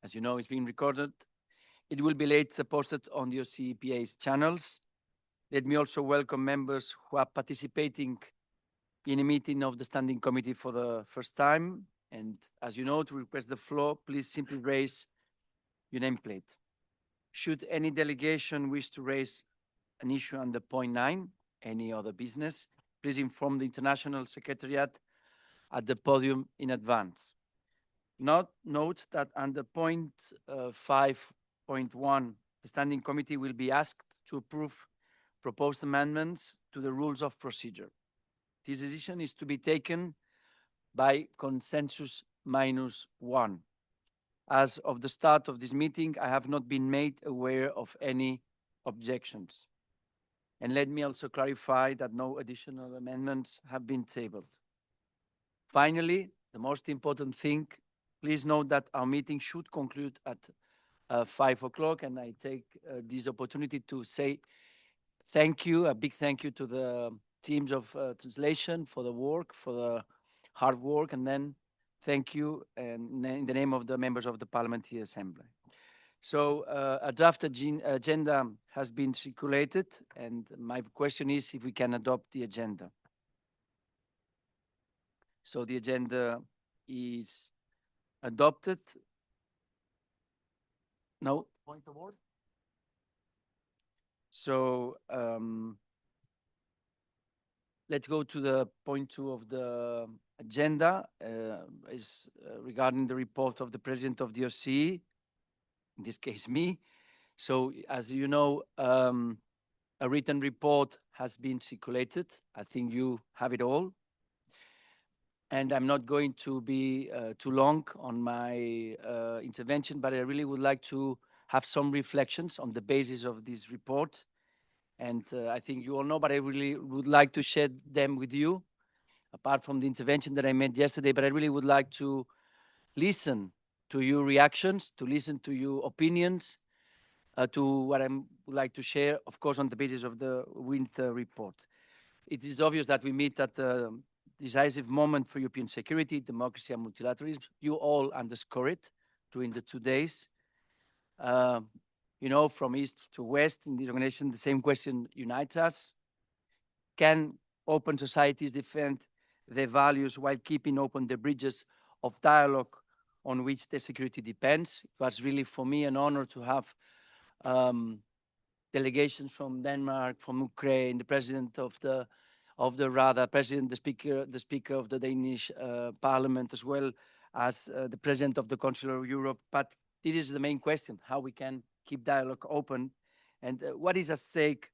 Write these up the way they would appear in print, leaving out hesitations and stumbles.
As you know, it's being recorded. It will be later posted on the OSCE channels. Let me also welcome members who are participating in a meeting of the Standing Committee for the first time. And as you know, to request the floor, please simply raise your nameplate. Should any delegation wish to raise an issue under point 9, any other business, please inform the International Secretariat at the podium in advance. Note that under point 5.1, the Standing Committee will be asked to approve proposed amendments to the rules of procedure. This decision is to be taken by consensus -1. As of the start of this meeting, I have not been made aware of any objections. And let me also clarify that no additional amendments have been tabled. Finally, the most important thing, please note that our meeting should conclude at 5 o'clock, and I take this opportunity to say thank you, a big thank you to the teams of translation for the work, for the hard work, and then thank you in the name of the members of the Parliamentary Assembly. So a draft agenda has been circulated, and my question is if we can adopt the agenda. So the agenda is adopted. No? Point of order? So let's go to the point 2 of the agenda, is regarding the report of the President of the OSCE, in this case me. So as you know, a written report has been circulated. I think you have it all. And I'm not going to be too long on my intervention, but I really would like to have some reflections on the basis of this report. And I think you all know, but I really would like to share them with you, apart from the intervention that I made yesterday. But I really would like to listen to your reactions, to listen to your opinions, to what I would like to share, of course, on the basis of the winter report. It is obvious that we meet at a decisive moment for European security, democracy, and multilateralism. You all underscore it during the 2 days. You know, from east to west in this organization, the same question unites us. Can open societies defend their values while keeping open the bridges of dialogue on which their security depends? It was really for me an honor to have delegations from Denmark, from Ukraine, the president of the Rada, president, the speaker of the Danish parliament, as well as the president of the Council of Europe. But this is the main question, how we can keep dialogue open. And what is at stake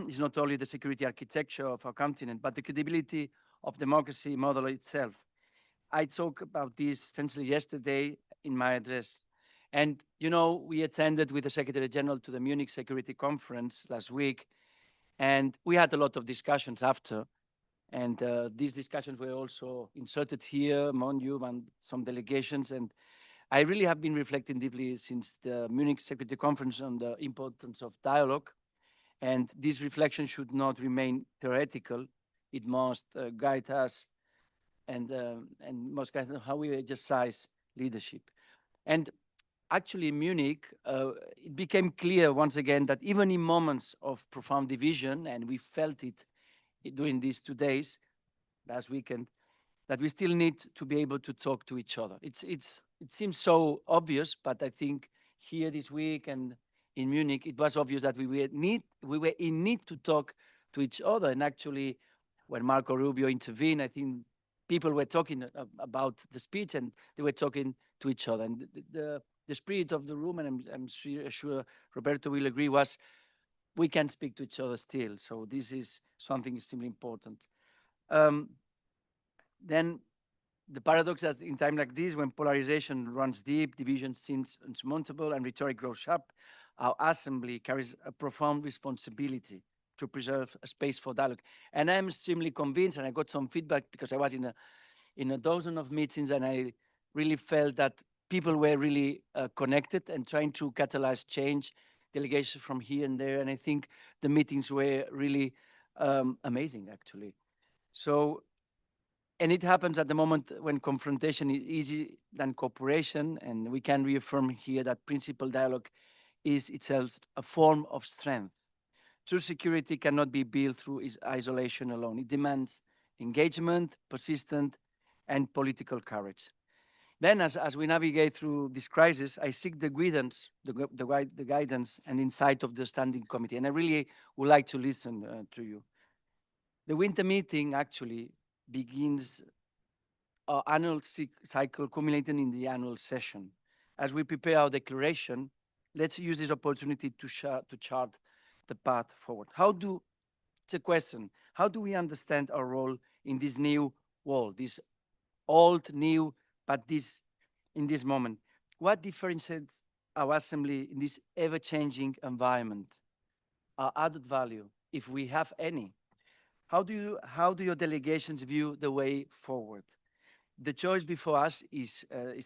is not only the security architecture of our continent, but the credibility of democracy model itself. I talked about this essentially yesterday in my address. And, you know, we attended with the Secretary General to the Munich Security Conference last week, and we had a lot of discussions after. And these discussions were also inserted here among you and some delegations. And I really have been reflecting deeply since the Munich Security Conference on the importance of dialogue. And this reflection should not remain theoretical. It must guide us and must guide how we exercise leadership. And actually, in Munich, it became clear once again that even in moments of profound division, and we felt it during these 2 days, last weekend, that we still need to be able to talk to each other. It seems so obvious, but I think here this week and in Munich, it was obvious that we were in need to talk to each other. And actually, when Marco Rubio intervened, I think people were talking about the speech and they were talking to each other. And the spirit of the room, and I'm sure Roberto will agree, was we can speak to each other still. So this is something extremely important. Then the paradox that in time like this, when polarization runs deep, division seems insurmountable, and rhetoric grows sharp, our assembly carries a profound responsibility to preserve a space for dialogue. And I'm extremely convinced, and I got some feedback because I was in a dozen of meetings, and I really felt that people were really connected and trying to catalyze change, delegations from here and there. And I think the meetings were really amazing, actually. So And it happens at the moment when confrontation is easier than cooperation. And we can reaffirm here that principal dialogue is itself a form of strength. True security cannot be built through isolation alone. It demands engagement, persistent, and political courage. Then, as we navigate through this crisis, I seek the guidance, the guidance and insight of the Standing Committee. And I really would like to listen to you. The winter meeting actually begins our annual cycle culminating in the annual session. As we prepare our declaration, let's use this opportunity to chart the path forward. It's a question, how do we understand our role in this new world, this old, new, but in this moment? What differentiates our assembly in this ever-changing environment? Our added value, if we have any. How do your delegations view the way forward? The choice before us is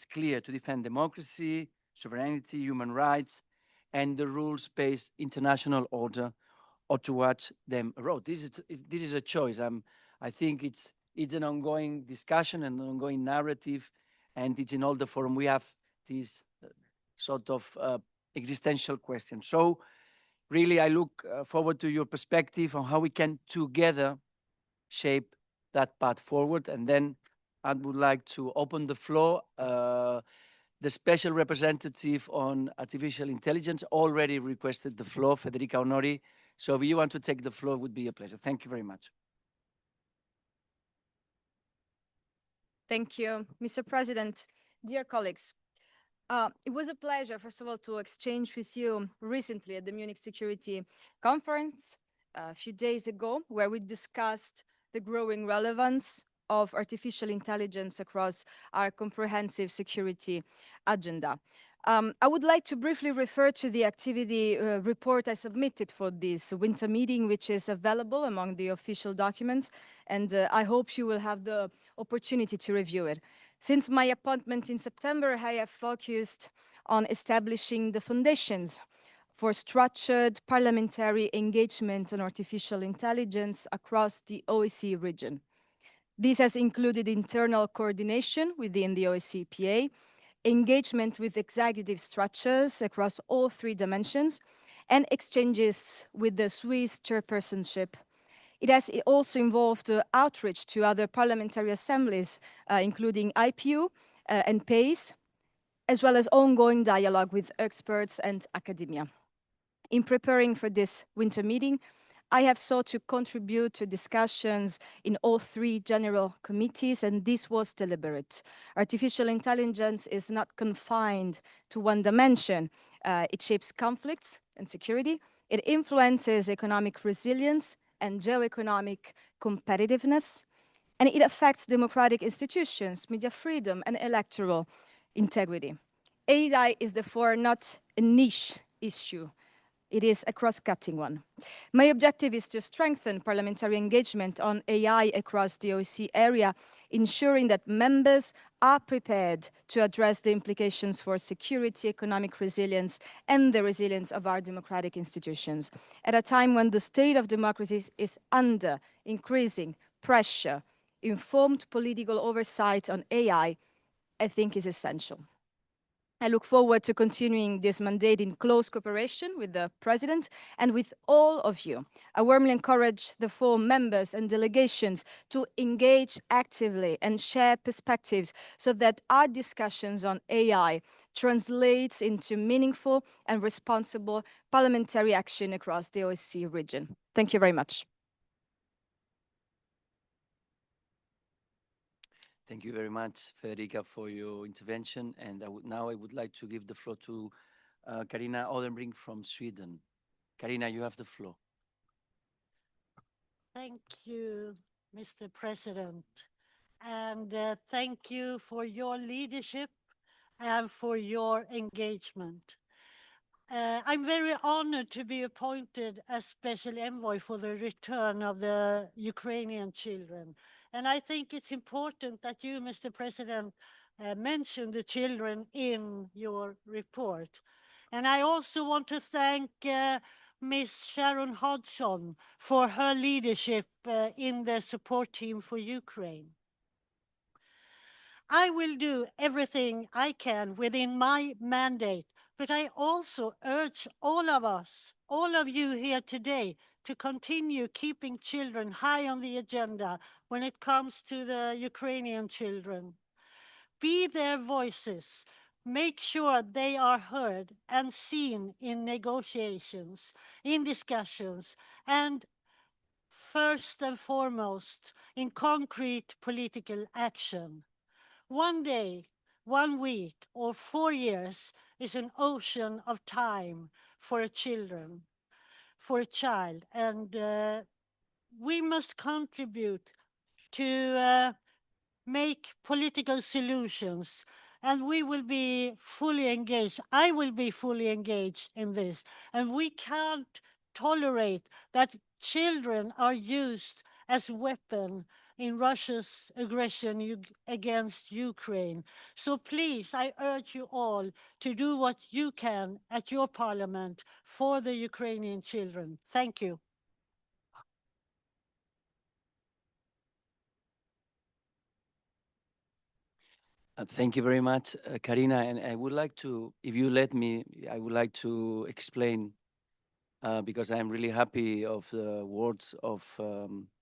clear: to defend democracy, sovereignty, human rights, and the rules-based international order, or to watch them erode. This is a choice. I think it's an ongoing discussion and an ongoing narrative, and it's in all the forum we have these sort of existential questions. So really, I look forward to your perspective on how we can together shape that path forward. And then I would like to open the floor. The special representative on artificial intelligence already requested the floor, Federica Honori. So if you want to take the floor, it would be a pleasure. Thank you very much. Thank you, Mr. President. Dear colleagues, it was a pleasure, first of all, to exchange with you recently at the Munich Security Conference a few days ago, where we discussed the growing relevance of artificial intelligence across our comprehensive security agenda. I would like to briefly refer to the activity report I submitted for this winter meeting, which is available among the official documents, and I hope you will have the opportunity to review it. Since my appointment in September, I have focused on establishing the foundations for structured parliamentary engagement on artificial intelligence across the OSCE region. This has included internal coordination within the OSCE PA, engagement with executive structures across all three dimensions, and exchanges with the Swiss chairpersonship. It has also involved outreach to other parliamentary assemblies, including IPU and PACE, as well as ongoing dialogue with experts and academia. In preparing for this winter meeting, I have sought to contribute to discussions in all three general committees, and this was deliberate. Artificial intelligence is not confined to one dimension. It shapes conflicts and security. It influences economic resilience and geoeconomic competitiveness, and it affects democratic institutions, media freedom, and electoral integrity. AI is therefore not a niche issue. It is a cross-cutting one. My objective is to strengthen parliamentary engagement on AI across the OSCE area, ensuring that members are prepared to address the implications for security, economic resilience, and the resilience of our democratic institutions. At a time when the state of democracy is under increasing pressure, informed political oversight on AI, I think, is essential. I look forward to continuing this mandate in close cooperation with the President and with all of you. I warmly encourage the four members and delegations to engage actively and share perspectives so that our discussions on AI translates into meaningful and responsible parliamentary action across the OSCE region. Thank you very much. Thank you very much, Federica, for your intervention. And now I would like to give the floor to Carina Odenbrink from Sweden. Carina, you have the floor. Thank you, Mr. President. And thank you for your leadership and for your engagement. I'm very honored to be appointed as Special Envoy for the return of the Ukrainian children. And I think it's important that you, Mr. President, mention the children in your report. And I also want to thank Ms. Sharon Hodgson for her leadership in the support team for Ukraine. I will do everything I can within my mandate, but I also urge all of us, all of you here today, to continue keeping children high on the agenda when it comes to the Ukrainian children. Be their voices. Make sure they are heard and seen in negotiations, in discussions, and first and foremost, in concrete political action. One day, 1 week, or 4 years is an ocean of time for a children, for a child, and we must contribute to make political solutions, and we will be fully engaged. I will be fully engaged in this, and we can't tolerate that children are used as weapon in Russia's aggression against Ukraine. So please, I urge you all to do what you can at your parliament for the Ukrainian children. Thank you. Thank you very much, Karina. And I would like to, if you let me, I would like to explain because I'm really happy of the words of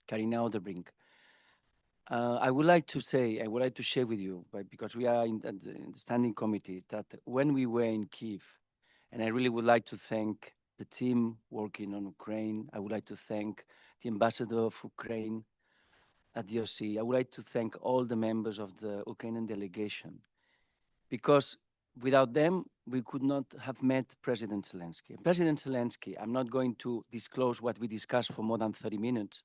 Karina Oderbrink. I would like to say, I would like to share with you, but because we are in the standing committee, that when we were in Kiev, and I really would like to thank the team working on Ukraine. I would like to thank the ambassador of Ukraine at the OSCE. I would like to thank all the members of the Ukrainian delegation because without them, we could not have met President Zelensky. President Zelensky, I'm not going to disclose what we discussed for more than 30 minutes,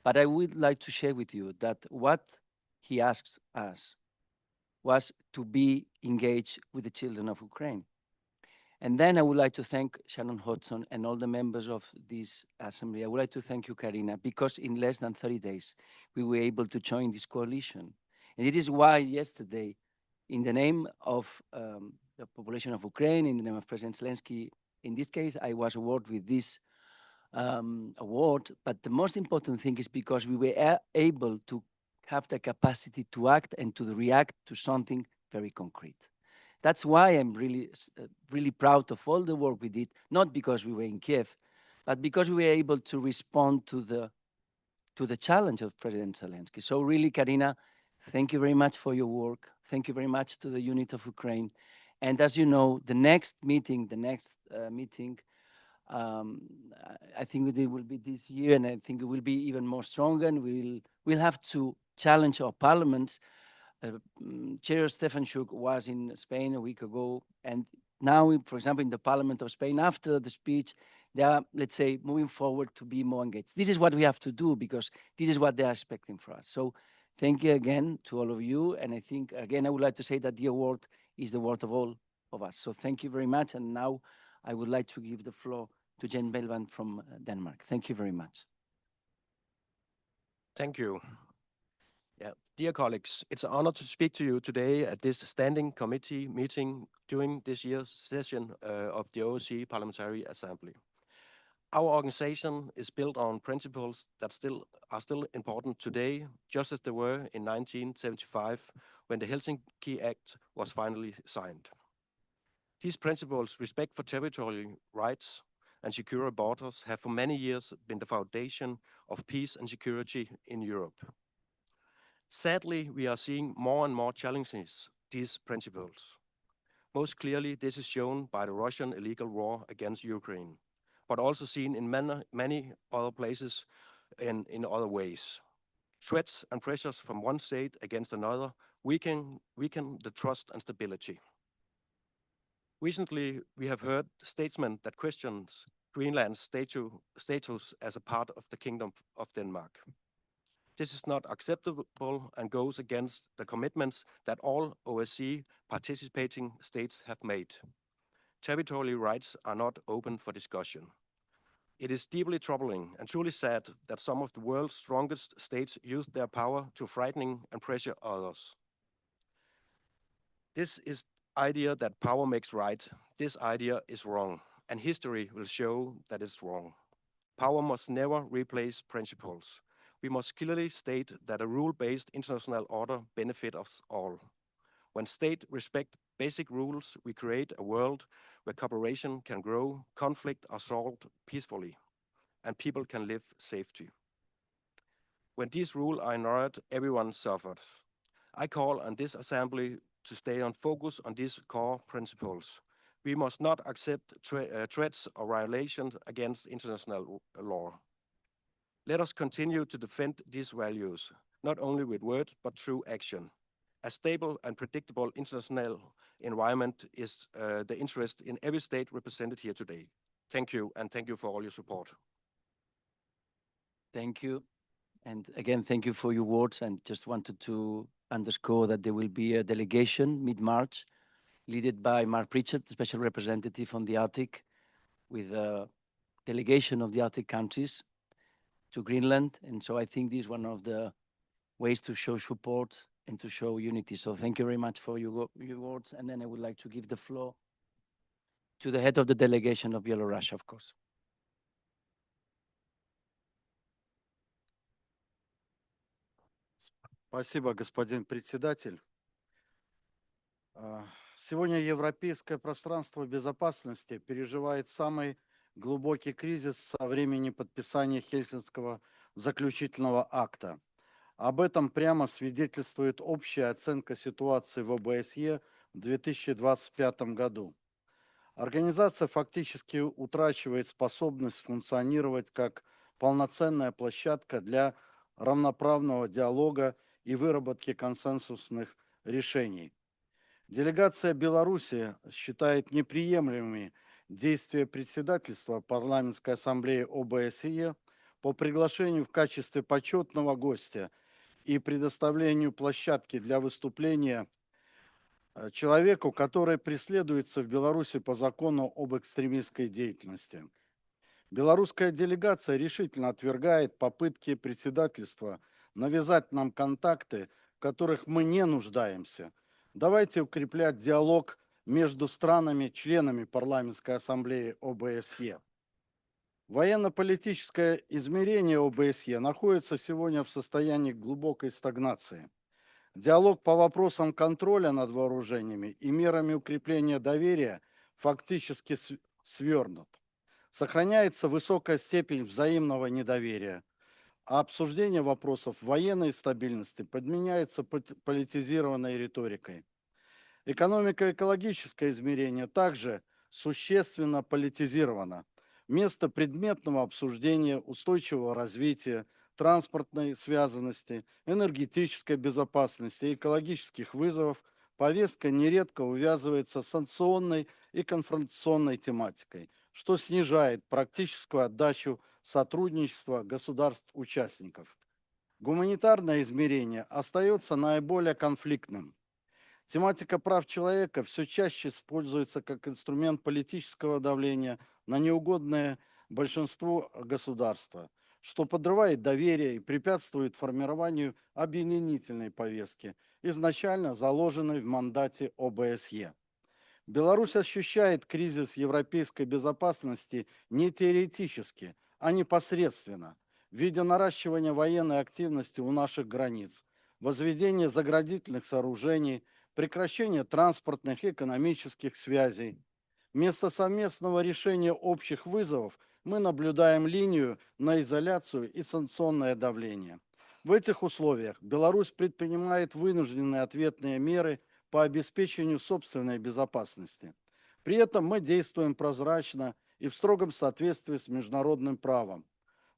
but I would like to share with you that what he asks us was to be engaged with the children of Ukraine. And then I would like to thank Shannon Hodgson and all the members of this assembly. I would like to thank you, Karina, because in less than 30 days, we were able to join this coalition. And it is why yesterday, in the name of the population of Ukraine, in the name of President Zelensky, in this case, I was awarded with this award. But the most important thing is because we were able to have the capacity to act and to react to something very concrete. That's why I'm really proud of all the work we did, not because we were in Kiev, but because we were able to respond to the challenge of President Zelensky. So really, Karina, thank you very much for your work. Thank you very much to the unit of Ukraine. And as you know, the next meeting, um, I think it will be this year, and I think it will be even more stronger. And we'll have to challenge our parliaments. Chair Stefanchuk was in Spain a week ago, and now, for example, in the Parliament of Spain, after the speech, they are, let's say, moving forward to be more engaged. This is what we have to do because this is what they are expecting from us. So thank you again to all of you. And I think, again, I would like to say that the award is the award of all of us. So thank you very much. And now I would like to give the floor to Jen Belvan from Denmark. Thank you very much. Thank you. Yeah, dear colleagues, it's an honor to speak to you today at this standing committee meeting during this year's session of the OSCE Parliamentary Assembly. Our organization is built on principles that are still important today, just as they were in 1975 when the Helsinki Act was finally signed. These principles, respect for territorial rights and secure borders, have for many years been the foundation of peace and security in Europe. Sadly, we are seeing more and more challenges these principles. Most clearly, this is shown by the Russian illegal war against Ukraine, but also seen in many other places in other ways. Threats and pressures from one state against another weaken the trust and stability. Recently, we have heard statements that questions Greenland's status as a part of the Kingdom of Denmark. This is not acceptable and goes against the commitments that all OSCE participating states have made. Territorial rights are not open for discussion. It is deeply troubling and truly sad that some of the world's strongest states use their power to frighten and pressure others. This is idea that power makes right. This idea is wrong, and history will show that it's wrong. Power must never replace principles. We must clearly state that a rule-based international order benefits us all. When states respect basic rules, we create a world where cooperation can grow, conflict are solved peacefully, and people can live safely. When these rules are ignored, everyone suffers. I call on this assembly to stay on focus on these core principles. We must not accept threats or violations against international law. Let us continue to defend these values, not only with words, but through action. A stable and predictable international environment is the interest in every state represented here today. Thank you, and thank you for all your support. Thank you. And again, thank you for your words. And just wanted to underscore that there will be a delegation mid-March, led by Mark Pritchard, the special representative on the Arctic, with a delegation of the Arctic countries to Greenland. And so I think this is one of the ways to show support and to show unity. So thank you very much for your words. And then I would like to give the floor to the head of the delegation of Belarus, of course. Спасибо, господин председатель. Сегодня европейское пространство безопасности переживает самый глубокий кризис со времени подписания Хельсинского заключительного акта. Об этом прямо свидетельствует общая оценка ситуации в ОБСЕ в 2025 году. Организация фактически утрачивает способность функционировать как полноценная площадка для равноправного диалога и выработки консенсусных решений. Делегация Беларуси считает неприемлемыми действия председательства Парламентской ассамблеи ОБСЕ по приглашению в качестве почетного гостя и предоставлению площадки для выступления человеку, который преследуется в Беларуси по закону об экстремистской деятельности. Белорусская делегация решительно отвергает попытки председательства навязать нам контакты, в которых мы не нуждаемся. Давайте укреплять диалог между странами-членами Парламентской ассамблеи ОБСЕ. Военно-политическое измерение ОБСЕ находится сегодня в состоянии глубокой стагнации. Диалог по вопросам контроля над вооружениями и мерами укрепления доверия фактически свернут. Сохраняется высокая степень взаимного недоверия, а обсуждение вопросов военной стабильности подменяется политизированной риторикой. Экономико-экологическое измерение также существенно политизировано. Вместо предметного обсуждения устойчивого развития, транспортной связанности, энергетической безопасности и экологических вызовов повестка нередко увязывается с санкционной и конфронтационной тематикой, что снижает практическую отдачу сотрудничества государств-участников. Гуманитарное измерение остается наиболее конфликтным. Тематика прав человека все чаще используется как инструмент политического давления на неугодное большинству государства, что подрывает доверие и препятствует формированию объединительной повестки, изначально заложенной в мандате ОБСЕ. Беларусь ощущает кризис европейской безопасности не теоретически, а непосредственно, в виде наращивания военной активности у наших границ, возведения заградительных сооружений, прекращения транспортных и экономических связей. Вместо совместного решения общих вызовов мы наблюдаем линию на изоляцию и санкционное давление. В этих условиях Беларусь предпринимает вынужденные ответные меры по обеспечению собственной безопасности. При этом мы действуем прозрачно и в строгом соответствии с международным правом.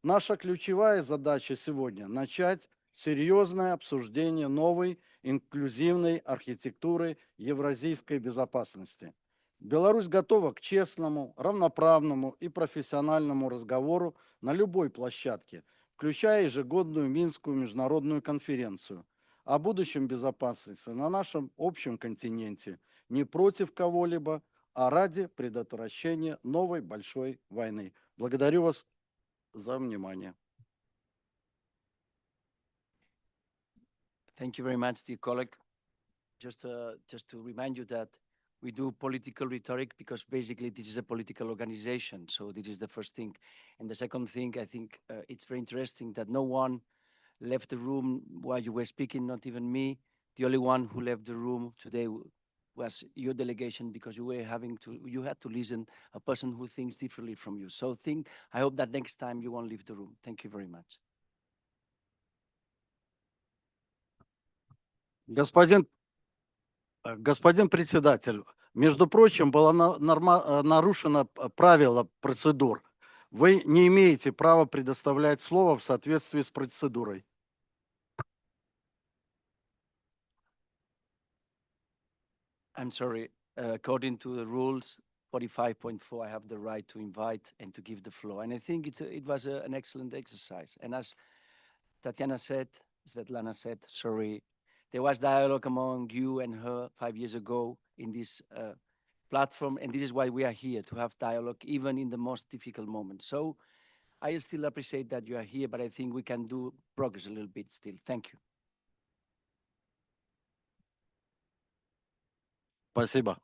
Наша ключевая задача сегодня – начать серьезное обсуждение новой инклюзивной архитектуры евразийской безопасности. Беларусь готова к честному, равноправному и профессиональному разговору на любой площадке, включая ежегодную Минскую международную конференцию о будущем безопасности на нашем общем континенте, не против кого-либо, а ради предотвращения новой большой войны. Благодарю вас за внимание. Thank you very much, dear colleague. Just to remind you that we do political rhetoric because basically this is a political organization. So this is the first thing. And the second thing, I think it's very interesting that no one left the room while you were speaking, not even me, The only one who left the room today was your delegation because you had to listen a person who thinks differently from you. So I hope that next time you won't leave the room. Thank you very much. Господин председатель, между прочим, было нарушено правило процедур. Вы не имеете права предоставлять слово в соответствии с процедурой. I'm sorry. According to the rules, 45.4, I have the right to invite and to give the floor. And I think it was an excellent exercise. And as Svetlana said, sorry, there was dialogue among you and her 5 years ago in this platform. And this is why we are here, to have dialogue, even in the most difficult moments. So I still appreciate that you are here, but I think we can do progress a little bit still. Thank you. Спасибо.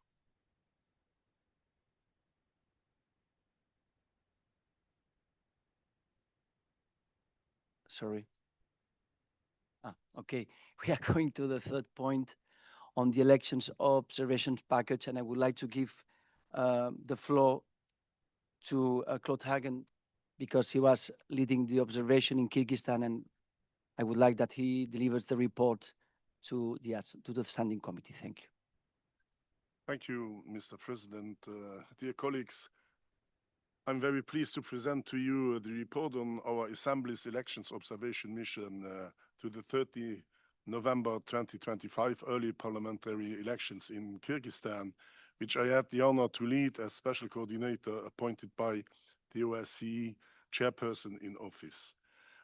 Sorry. Okay. We are going to the third point on the elections observations package, and I would like to give the floor to Claude Hagen because he was leading the observation in Kyrgyzstan, and I would like that he delivers the report to the Standing Committee. Thank you. Thank you, Mr. President. Dear colleagues, I'm very pleased to present to you the report on our Assembly's elections observation mission to the 30 November 2025 early parliamentary elections in Kyrgyzstan, which I had the honor to lead as special coordinator appointed by the OSCE chairperson in office.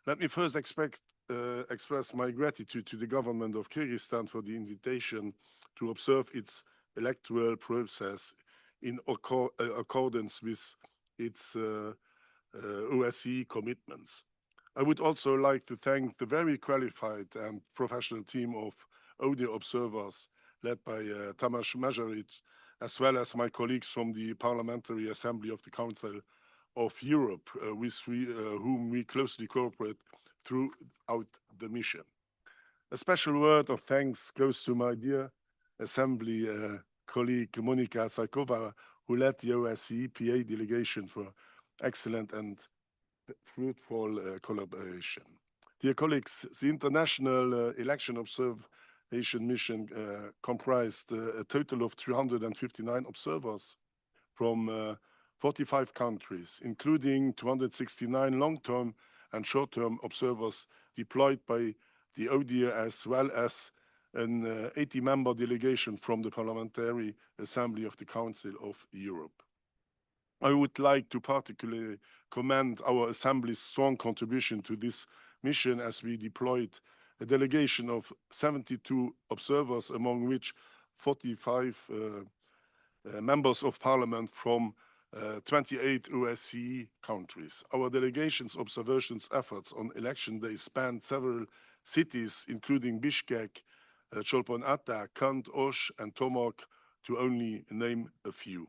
Let me first express my gratitude to the government of Kyrgyzstan for the invitation to observe its electoral process in accordance with its OSCE commitments. I would also like to thank the very qualified and professional team of audio observers led by Tamas Majoric, as well as my colleagues from the Parliamentary Assembly of the Council of Europe, with whom we closely cooperate throughout the mission. A special word of thanks goes to my dear Assembly colleague Monika Saikova, who led the OSCE PA delegation for excellent and fruitful collaboration. Dear colleagues, the International Election Observation Mission comprised a total of 359 observers from 45 countries, including 269 long-term and short-term observers deployed by the ODIHR, as well as an 80-member delegation from the Parliamentary Assembly of the Council of Europe. I would like to particularly commend our Assembly's strong contribution to this mission as we deployed a delegation of 72 observers, among which 45 members of parliament from 28 OSCE countries. Our delegation's observations efforts on election day spanned several cities, including Bishkek, Cholpon-Ata, Kant, Osh, and Tomok, to only name a few.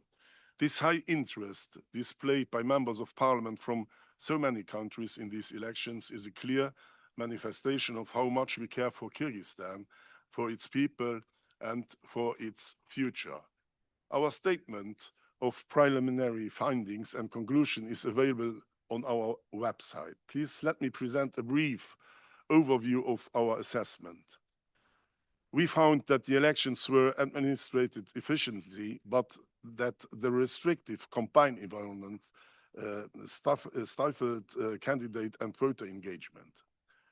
This high interest displayed by members of parliament from so many countries in these elections is a clear manifestation of how much we care for Kyrgyzstan, for its people, and for its future. Our statement of preliminary findings and conclusion is available on our website. Please let me present a brief overview of our assessment. We found that the elections were administered efficiently, but that the restrictive combined environment stifled candidate and voter engagement.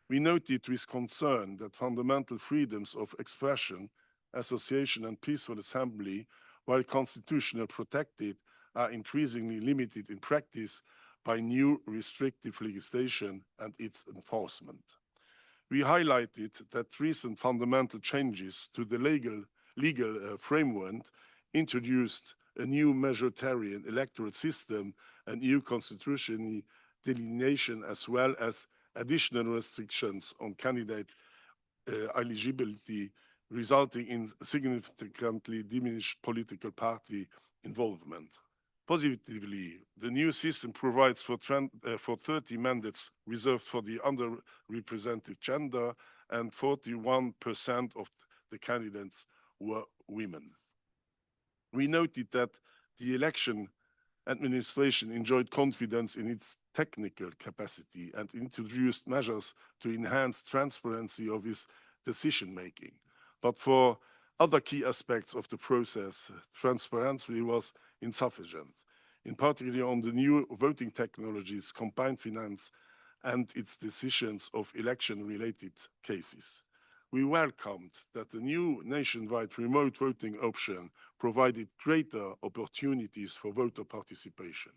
We noted with concern that fundamental freedoms of expression, association, and peaceful assembly, while constitutionally protected, are increasingly limited in practice by new restrictive legislation and its enforcement. We highlighted that recent fundamental changes to the legal framework introduced a new majoritarian electoral system and new constitutional delineation, as well as additional restrictions on candidate eligibility, resulting in significantly diminished political party involvement. Positively, the new system provides for 30 mandates reserved for the underrepresented gender and 41% of the candidates were women. We noted that the election administration enjoyed confidence in its technical capacity and introduced measures to enhance transparency of its decision-making. But for other key aspects of the process, transparency was insufficient, in particular on the new voting technologies, combined finance, and its decisions of election-related cases. We welcomed that the new nationwide remote voting option provided greater opportunities for voter participation.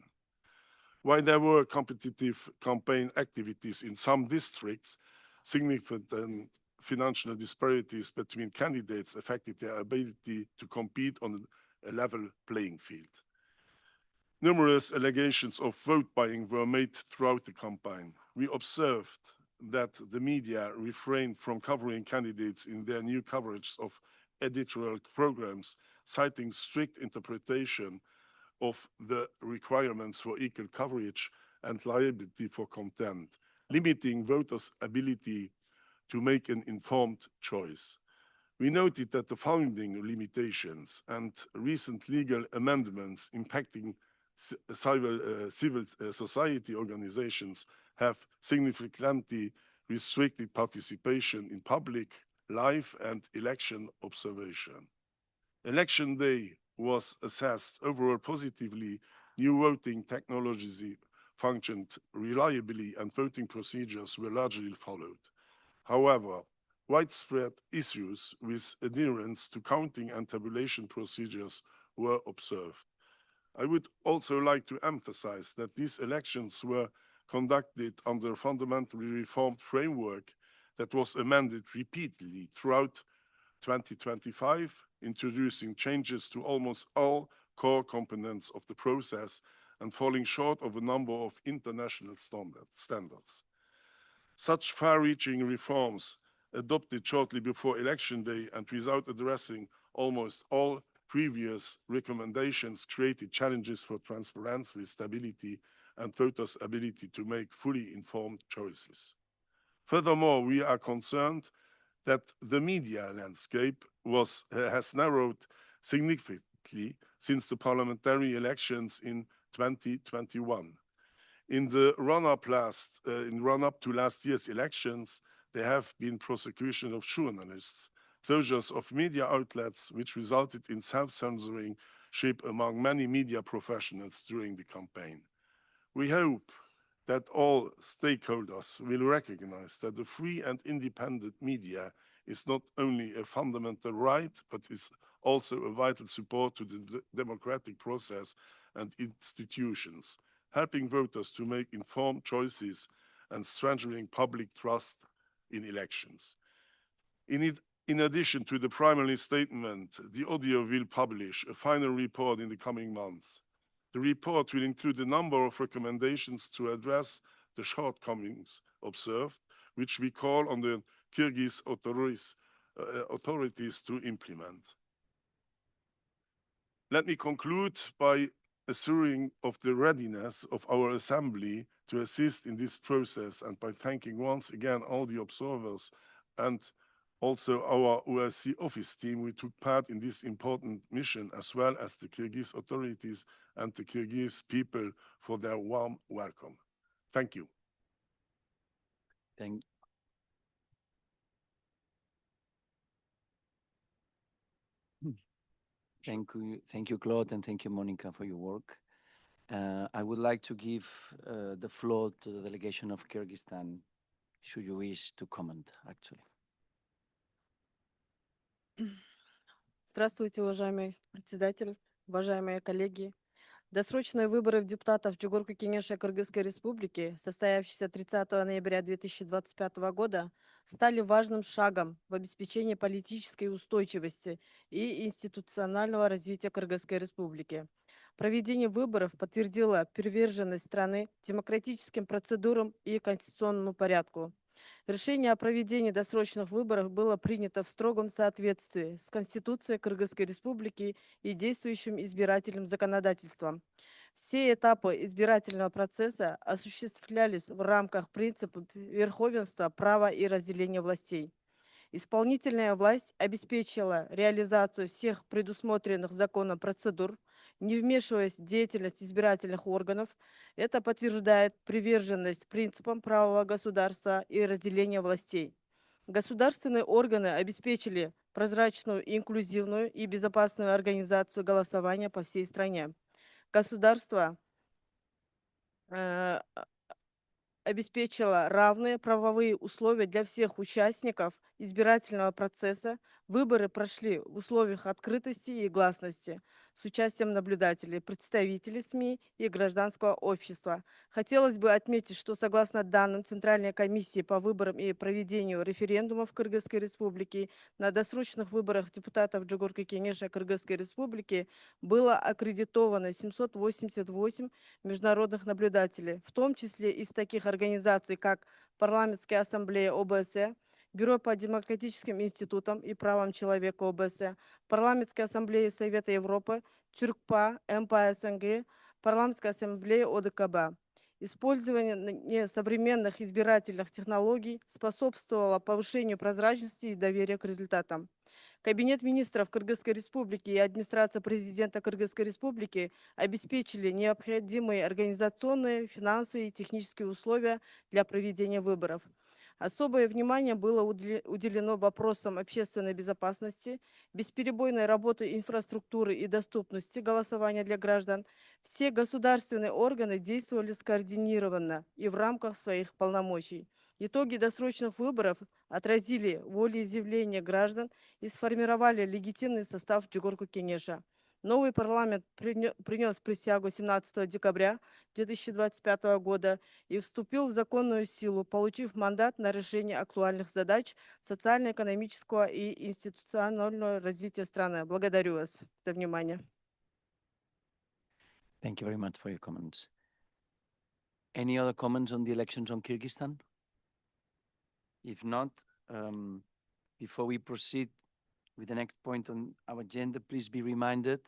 While there were competitive campaign activities in some districts, significant financial disparities between candidates affected their ability to compete on a level playing field. Numerous allegations of vote buying were made throughout the campaign. We observed that the media refrained from covering candidates in their new coverage of editorial programs, citing strict interpretation of the requirements for equal coverage and liability for contempt, limiting voters' ability to make an informed choice. We noted that the founding limitations and recent legal amendments impacting civil society organizations have significantly restricted participation in public life and election observation. Election day was assessed overall positively. New voting technology functioned reliably and voting procedures were largely followed. However, widespread issues with adherence to counting and tabulation procedures were observed. I would also like to emphasize that these elections were conducted under a fundamentally reformed framework that was amended repeatedly throughout 2025, introducing changes to almost all core components of the process and falling short of a number of international standards. Such far-reaching reforms adopted shortly before election day and without addressing almost all previous recommendations created challenges for transparency, stability, and voters' ability to make fully informed choices. Furthermore, we are concerned that the media landscape has narrowed significantly since the parliamentary elections in 2021. In the run-up to last year's elections, there have been prosecution of journalists, closures of media outlets, which resulted in self-censoring among many media professionals during the campaign. We hope that all stakeholders will recognize that the free and independent media is not only a fundamental right, but is also a vital support to the democratic process and institutions, helping voters to make informed choices and strengthening public trust in elections. In addition to the primary statement, the audio will publish a final report in the coming months. The report will include a number of recommendations to address the shortcomings observed, which we call on the Kyrgyz authorities to implement. Let me conclude by assuring of the readiness of our Assembly to assist in this process and by thanking once again all the observers and also our OSCE office team who took part in this important mission, as well as the Kyrgyz authorities and the Kyrgyz people for their warm welcome. Thank you. Thank you, Claude, and thank you, Monica, for your work. I would like to give the floor to the delegation of Kyrgyzstan, should you wish to comment, actually. Здравствуйте, уважаемый председатель, уважаемые коллеги. Досрочные выборы в депутатов Джугурку-Кенеша Кыргызской Республики, состоявшиеся 30 ноября 2025 года, стали важным шагом в обеспечении политической устойчивости и институционального развития Кыргызской Республики. Проведение выборов подтвердило приверженность страны демократическим процедурам и конституционному порядку. Решение о проведении досрочных выборов было принято в строгом соответствии с Конституцией Кыргызской Республики и действующим избирательным законодательством. Все этапы избирательного процесса осуществлялись в рамках принципов верховенства права и разделения властей. Исполнительная власть обеспечила реализацию всех предусмотренных законом процедур, не вмешиваясь в деятельность избирательных органов. Это подтверждает приверженность принципам правового государства и разделения властей. Государственные органы обеспечили прозрачную, инклюзивную и безопасную организацию голосования по всей стране. Государство обеспечила равные правовые условия для всех участников избирательного процесса. Выборы прошли в условиях открытости и гласности с участием наблюдателей, представителей СМИ и гражданского общества. Хотелось бы отметить, что согласно данным Центральной комиссии по выборам и проведению референдумов Кыргызской Республики, на досрочных выборах депутатов Джугурки Кенеша Кыргызской Республики было аккредитовано 788 международных наблюдателей, в том числе из таких организаций, как Парламентская ассамблея ОБСЕ, Бюро по демократическим институтам и правам человека ОБСЕ, Парламентская ассамблея Совета Европы, ТЮРКПА, МПА-СНГ, Парламентская ассамблея ОДКБ. Использование современных избирательных технологий способствовало повышению прозрачности и доверия к результатам. Кабинет министров Кыргызской Республики и администрация президента Кыргызской Республики обеспечили необходимые организационные, финансовые и технические условия для проведения выборов. Особое внимание было уделено вопросам общественной безопасности, бесперебойной работы инфраструктуры и доступности голосования для граждан. Все государственные органы действовали скоординированно и в рамках своих полномочий. Итоги досрочных выборов отразили волеизъявление граждан и сформировали легитимный состав Джугурку Кенеша. Новый парламент принес присягу 17 декабря 2025 года и вступил в законную силу, получив мандат на решение актуальных задач социально-экономического и институционального развития страны. Благодарю вас за внимание. Thank you very much for your comments. Any other comments on the elections on Kyrgyzstan? If not, before we proceed with the next point on our agenda, please be reminded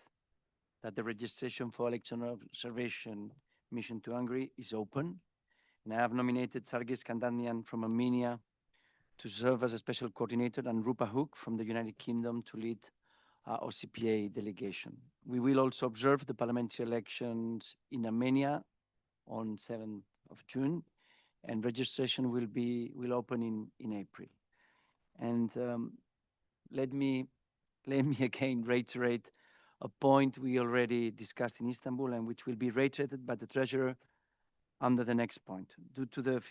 that the registration for election observation mission to Hungary is open. And I have nominated Sargis Kandanian from Armenia to serve as a special coordinator and Rupa Hook from the United Kingdom to lead our OCPA delegation. We will also observe the parliamentary elections in Armenia on 7th of June, and registration will open in April. And let me again reiterate a point we already discussed in Istanbul and which will be reiterated by the Treasurer under the next point. Due to the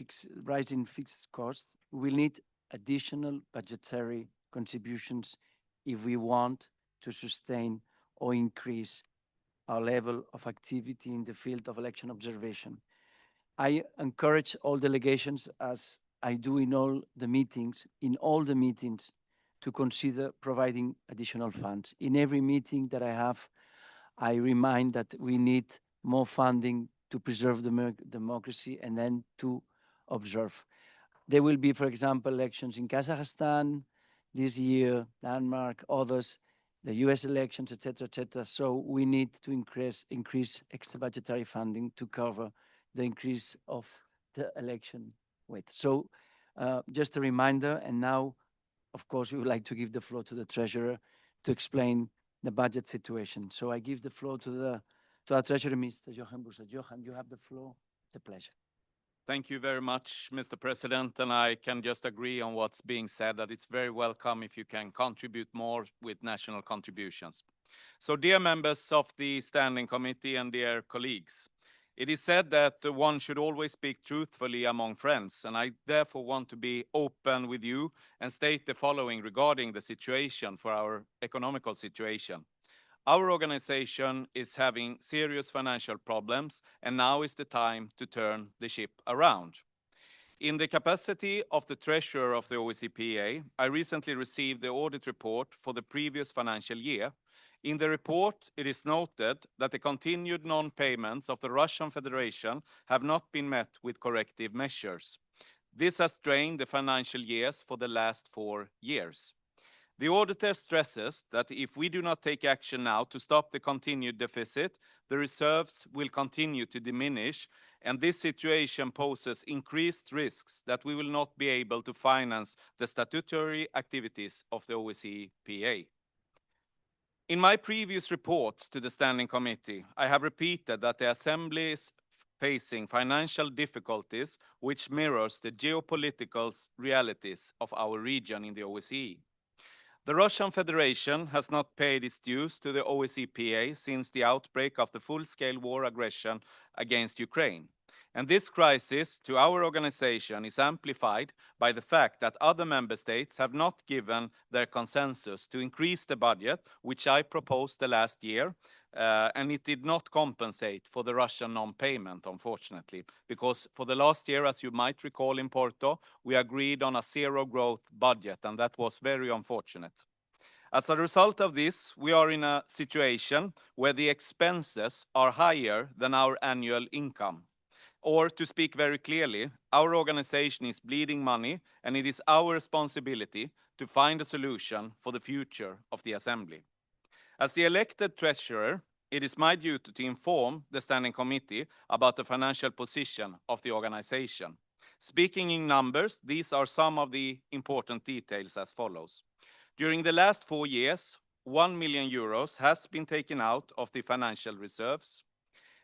rising fixed costs, we will need additional budgetary contributions if we want to sustain or increase our level of activity in the field of election observation. I encourage all delegations, as I do in all the meetings, to consider providing additional funds. In every meeting that I have, I remind that we need more funding to preserve democracy and then to observe. There will be, for example, elections in Kazakhstan this year, Denmark, others, the US elections, etc., etc. So we need to increase extra budgetary funding to cover the increase of the election width. So just a reminder, and now, of course, we would like to give the floor to the Treasurer to explain the budget situation. So I give the floor to our Treasurer, Mr. Johan Bursat. Johan, you have the floor. It's a pleasure. Thank you very much, Mr. President, and I can just agree on what's being said, that it's very welcome if you can contribute more with national contributions. So, dear members of the Standing Committee and dear colleagues, it is said that one should always speak truthfully among friends, and I therefore want to be open with you and state the following regarding the situation for our economical situation. Our organization is having serious financial problems, and now is the time to turn the ship around. In the capacity of the Treasurer of the OSCPA, I recently received the audit report for the previous financial year. In the report, it is noted that the continued non-payments of the Russian Federation have not been met with corrective measures. This has strained the financial years for the last 4 years. The auditor stresses that if we do not take action now to stop the continued deficit, the reserves will continue to diminish, and this situation poses increased risks that we will not be able to finance the statutory activities of the OSCE PA. In my previous reports to the Standing Committee, I have repeated that the Assembly is facing financial difficulties which mirrors the geopolitical realities of our region in the OSCE. The Russian Federation has not paid its dues to the OSCE PA since the outbreak of the full-scale war aggression against Ukraine. And this crisis to our organization is amplified by the fact that other member states have not given their consensus to increase the budget, which I proposed the last year, and it did not compensate for the Russian non-payment, unfortunately, because for the last year, as you might recall in Porto, we agreed on a zero growth budget, and that was very unfortunate. As a result of this, we are in a situation where the expenses are higher than our annual income. Or to speak very clearly, our organization is bleeding money, and it is our responsibility to find a solution for the future of the Assembly. As the elected treasurer, it is my duty to inform the Standing Committee about the financial position of the organization. Speaking in numbers, these are some of the important details as follows. During the last 4 years, 1 million euros has been taken out of the financial reserves.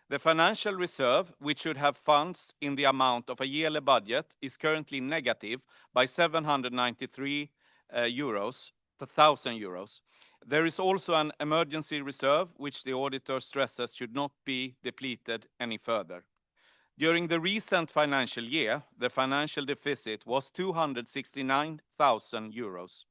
The financial reserve, which should have funds in the amount of a yearly budget, is currently negative by 793,000 euros. There is also an emergency reserve, which the auditor stresses should not be depleted any further. During the recent financial year, the financial deficit was 269,000 euros.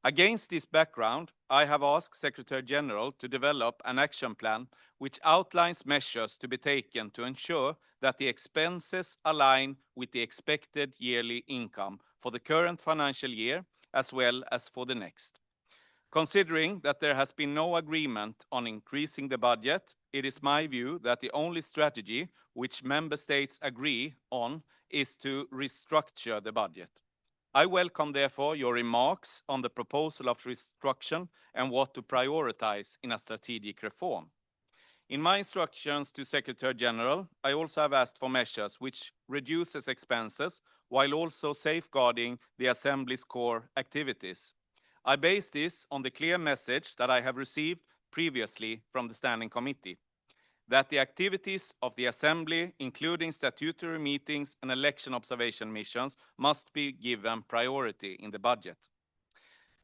Against this background, I have asked Secretary General to develop an action plan which outlines measures to be taken to ensure that the expenses align with the expected yearly income for the current financial year as well as for the next. Considering that there has been no agreement on increasing the budget, it is my view that the only strategy which member states agree on is to restructure the budget. I welcome, therefore, your remarks on the proposal of restructuring and what to prioritize in a strategic reform. In my instructions to Secretary General, I also have asked for measures which reduces expenses while also safeguarding the Assembly's core activities. I base this on the clear message that I have received previously from the Standing Committee, that the activities of the Assembly, including statutory meetings and election observation missions, must be given priority in the budget.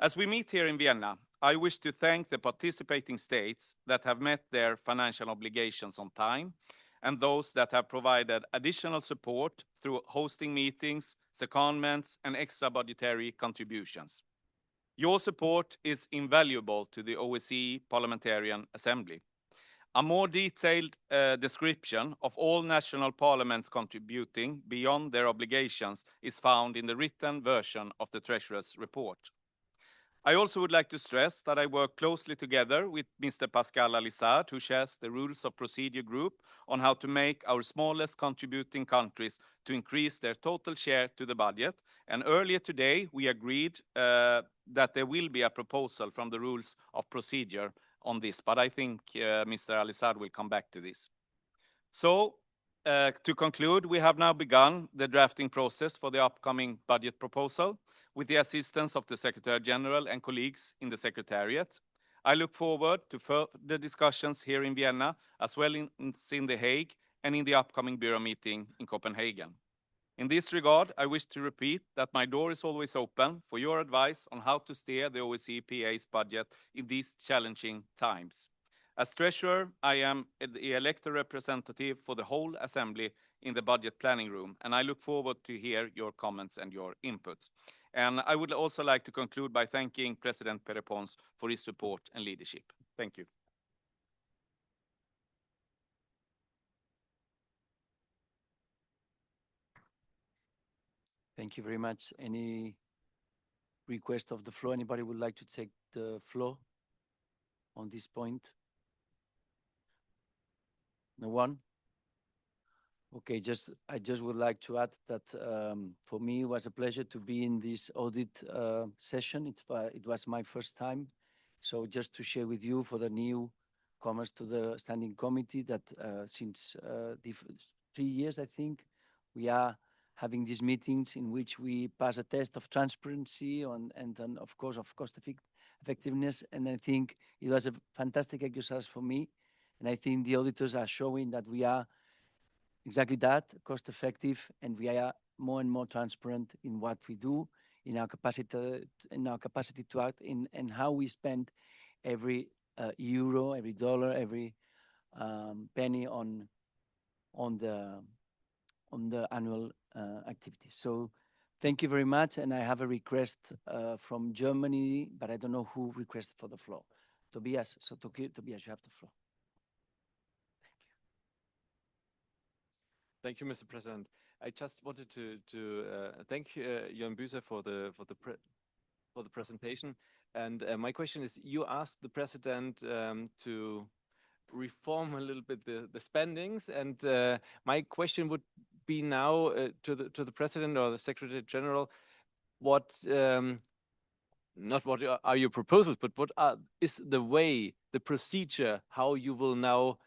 As we meet here in Vienna, I wish to thank the participating states that have met their financial obligations on time, and those that have provided additional support through hosting meetings, secondments, and extra budgetary contributions. Your support is invaluable to the OSCE Parliamentarian Assembly. A more detailed description of all national parliaments contributing beyond their obligations is found in the written version of the Treasurer's report. I also would like to stress that I work closely together with Mr. Pascal Alisard, who chairs the Rules of Procedure Group, on how to make our smallest contributing countries to increase their total share to the budget. And earlier today, we agreed that there will be a proposal from the Rules of Procedure on this, but I think Mr. Alisard will come back to this. So, to conclude, we have now begun the drafting process for the upcoming budget proposal with the assistance of the Secretary General and colleagues in the Secretariat. I look forward to further discussions here in Vienna, as well as in The Hague and in the upcoming Bureau meeting in Copenhagen. In this regard, I wish to repeat that my door is always open for your advice on how to steer the OSCE PA's budget in these challenging times. As Treasurer, I am the elected representative for the whole Assembly in the budget planning room, and I look forward to hear your comments and your inputs. And I would also like to conclude by thanking President Pere Pons for his support and leadership. Thank you. Thank you very much. Any request of the floor? Anybody would like to take the floor on this point? No one? Okay, I just would like to add that for me it was a pleasure to be in this audit session. It was my first time. So just to share with you for the newcomers to the standing committee that since 3 years, I think, we are having these meetings in which we pass a test of transparency and then of course of cost effectiveness. And I think it was a fantastic exercise for me. And I think the auditors are showing that we are exactly that, cost effective, and we are more and more transparent in what we do, in our capacity to act, in and how we spend every euro, every dollar, every penny on the annual activities. So thank you very much, and I have a request from Germany, but I don't know who requested for the floor. Tobias, so Tobias, you have the floor. Thank you, Mr. President. I just wanted to thank Jörn Büser for the presentation. And my question is: you asked the president to reform a little bit the spendings, and my question would be now to the president or the Secretary General, what not what are your proposals, but what is the way, the procedure, how you will now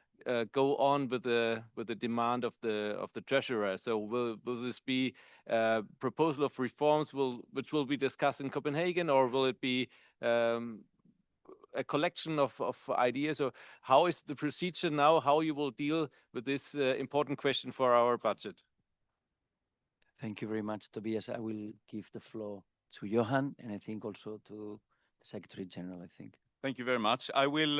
go on with the demand of the treasurer? So will this be a proposal of reforms which will be discussed in Copenhagen, or will it be a collection of ideas? Or how is the procedure now? How you will deal with this important question for our budget? Thank you very much, Tobias. I will give the floor to Johan, and I think also to the Secretary General, I think. Thank you very much. I will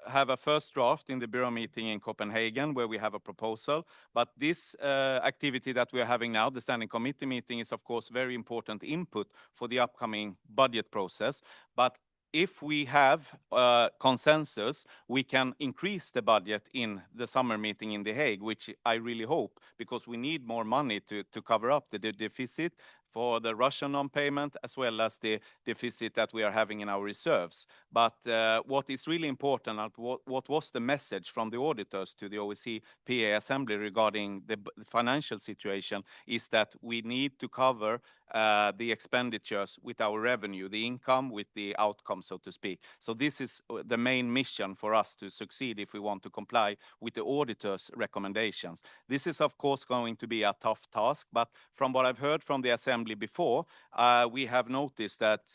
have a first draft in the Bureau meeting in Copenhagen where we have a proposal. But this activity that we are having now, the Standing Committee meeting, is of course very important input for the upcoming budget process. But if we have consensus, we can increase the budget in the summer meeting in The Hague, which I really hope, because we need more money to cover up the deficit for the Russian non-payment, as well as the deficit that we are having in our reserves. But what is really important, and what was the message from the auditors to the OSCE PA Assembly regarding the financial situation, is that we need to cover the expenditures with our revenue, the income with the outcome, so to speak. So this is the main mission for us to succeed if we want to comply with the auditors' recommendations. This is, of course, going to be a tough task, but from what I've heard from the Assembly before, we have noticed that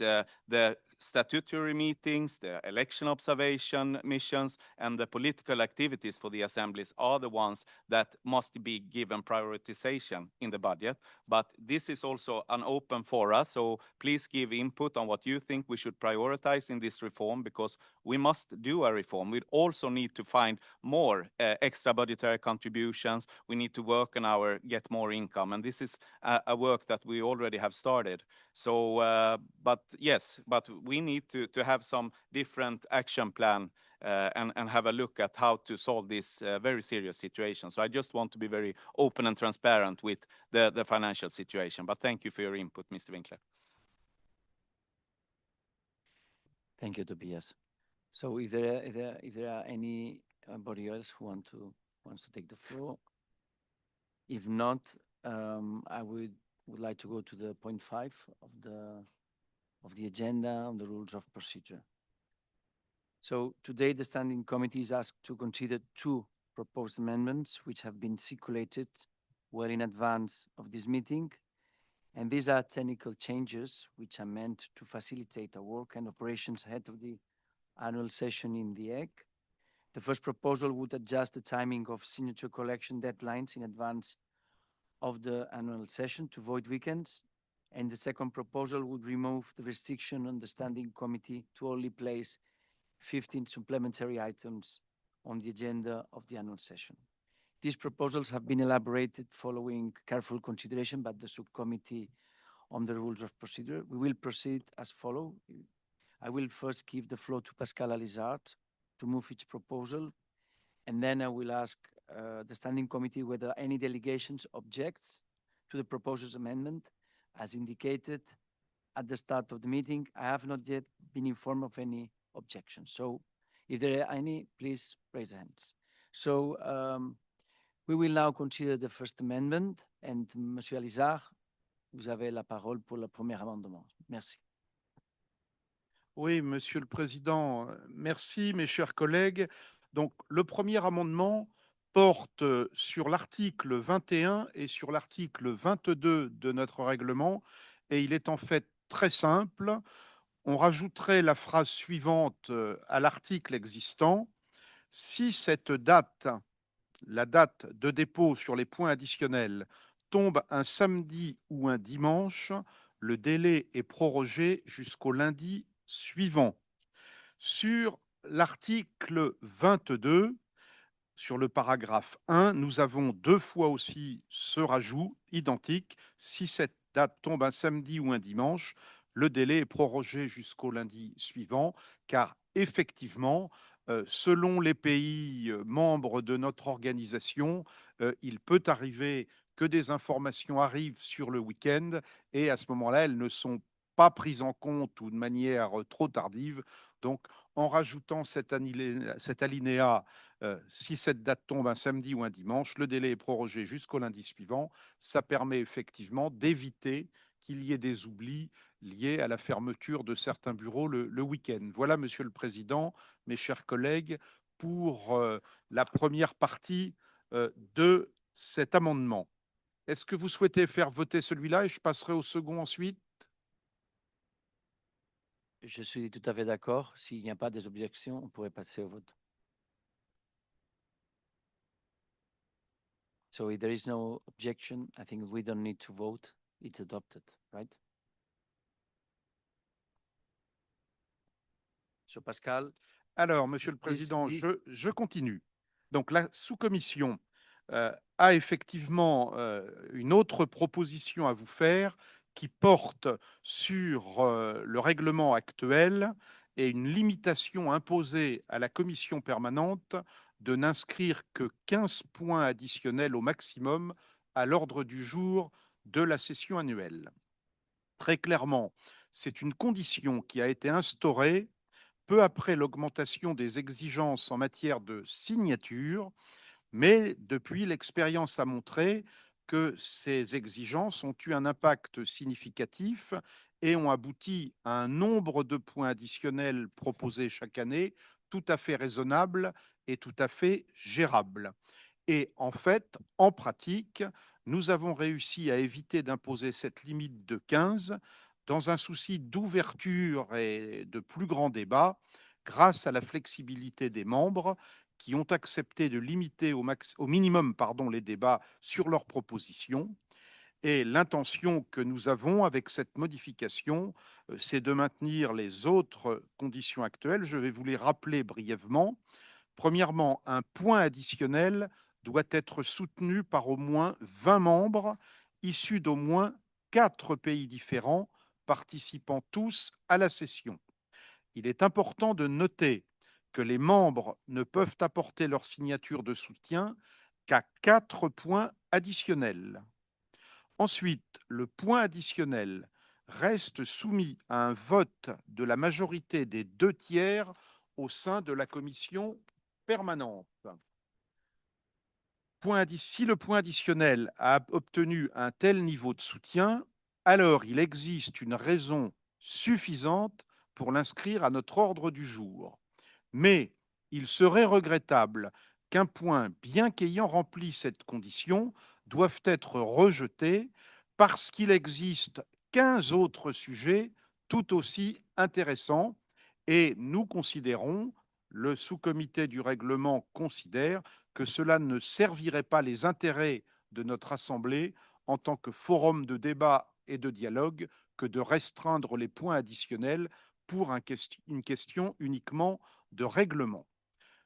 the statutory meetings, the election observation missions, and the political activities for the assemblies are the ones that must be given prioritization in the budget. But this is also an open for us, so please give input on what you think we should prioritize in this reform, because we must do a reform. We also need to find more extra budgetary contributions. We need to work on our get more income, and this is a work that we already have started. So, but yes, but we need to have some different action plan and have a look at how to solve this very serious situation. So I just want to be very open and transparent with the financial situation. But thank you for your input, Mr. Winkler. Thank you, Tobias. So if there are anybody else who wants to take the floor, if not, I would like to go to the point 5 of the agenda on the rules of procedure. So today the Standing Committee is asked to consider 2 proposed amendments which have been circulated well in advance of this meeting. And these are technical changes which are meant to facilitate our work and operations ahead of the annual session in The Hague. The first proposal would adjust the timing of signature collection deadlines in advance of the annual session to avoid weekends. And the second proposal would remove the restriction on the Standing Committee to only place 15 supplementary items on the agenda of the annual session. These proposals have been elaborated following careful consideration by the subcommittee on the rules of procedure. We will proceed as follows. I will first give the floor to Pascal Alizard to move each proposal, and then I will ask the Standing Committee whether any delegations objects to the proposer's amendment. As indicated at the start of the meeting, I have not yet been informed of any objections. So if there are any, please raise hands. So We will now consider the First Amendment and Monsieur Alizard, vous avez la parole pour le premier amendement. Merci. Oui, Monsieur le Président, merci mes chers collègues. Donc le premier amendement porte sur l'article 21 et sur l'article 22 de notre règlement et il est en fait très simple. On rajouterait la phrase suivante à l'article existant. Si cette date, la date de dépôt sur les points additionnels, tombe un samedi ou un dimanche, le délai est prorogé jusqu'au lundi suivant. Sur l'article 22, sur le paragraphe 1, nous avons deux fois aussi ce rajout identique. Si cette date tombe un samedi ou un dimanche, le délai est prorogé jusqu'au lundi suivant, car effectivement, selon les pays membres de notre organisation, il peut arriver que des informations arrivent sur le week-end et à ce moment-là, elles ne sont pas prises en compte ou de manière trop tardive. Donc, en rajoutant cet alinéa, si cette date tombe un samedi ou un dimanche, le délai est prorogé jusqu'au lundi suivant. Ça permet effectivement d'éviter qu'il y ait des oublis liés à la fermeture de certains bureaux le week-end. Voilà, Monsieur le Président, mes chers collègues, pour la première partie de cet amendement. Est-ce que vous souhaitez faire voter celui-là et je passerai au second ensuite? Je suis tout à fait d'accord. S'il n'y a pas des objections, on pourrait passer au vote. So if there is no objection, I think we don't need to vote. It's adopted, right? So Pascal, Alors, Monsieur le this- Président, this- je continue. Donc, la sous-commission a effectivement une autre proposition à vous faire qui porte sur le règlement actuel et une limitation imposée à la commission permanente de n'inscrire que 15 points additionnels au maximum à l'ordre du jour de la session annuelle. Très clairement, c'est une condition qui a été instaurée peu après l'augmentation des exigences en matière de signature, mais depuis, l'expérience a montré que ces exigences ont eu un impact significatif et ont abouti à un nombre de points additionnels proposés chaque année tout à fait raisonnable et tout à fait gérable. Et en fait, en pratique, nous avons réussi à éviter d'imposer cette limite de 15 dans un souci d'ouverture et de plus grand débat grâce à la flexibilité des membres qui ont accepté de limiter au minimum les débats sur leurs propositions. Et l'intention que nous avons avec cette modification, c'est de maintenir les autres conditions actuelles. Je vais vous les rappeler brièvement. Premièrement, un point additionnel doit être soutenu par au moins 20 membres issus d'au moins 4 pays différents, participant tous à la session. Il est important de noter que les membres ne peuvent apporter leur signature de soutien qu'à 4 points additionnels. Ensuite, le point additionnel reste soumis à un vote de la majorité des 2/3 au sein de la commission permanente. Si le point additionnel a obtenu un tel niveau de soutien, alors il existe une raison suffisante pour l'inscrire à notre ordre du jour. Mais il serait regrettable qu'un point, bien qu'ayant rempli cette condition, doive être rejeté parce qu'il existe 15 autres sujets tout aussi intéressants et nous considérons, le sous-comité du règlement considère que cela ne servirait pas les intérêts de notre Assemblée en tant que forum de débat et de dialogue que de restreindre les points additionnels pour une question uniquement de règlement.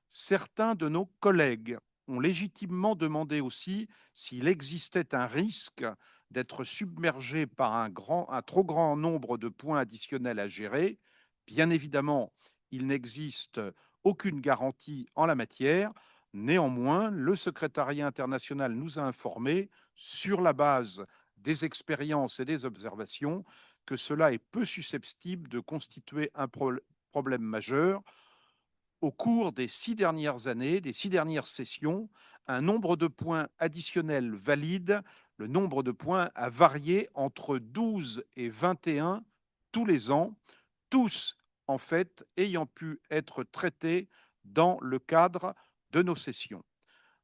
Certains de nos collègues ont légitimement demandé aussi s'il existait un risque d'être submergé par un trop grand nombre de points additionnels à gérer. Bien évidemment, il n'existe aucune garantie en la matière. Néanmoins, le secrétariat international nous a informé, sur la base des expériences et des observations, que cela est peu susceptible de constituer un problème majeur. Au cours des 6 dernières années, des 6 dernières sessions, un nombre de points additionnels valides. Le nombre de points a varié entre 12 et 21 tous les ans, tous en fait ayant pu être traités dans le cadre de nos sessions.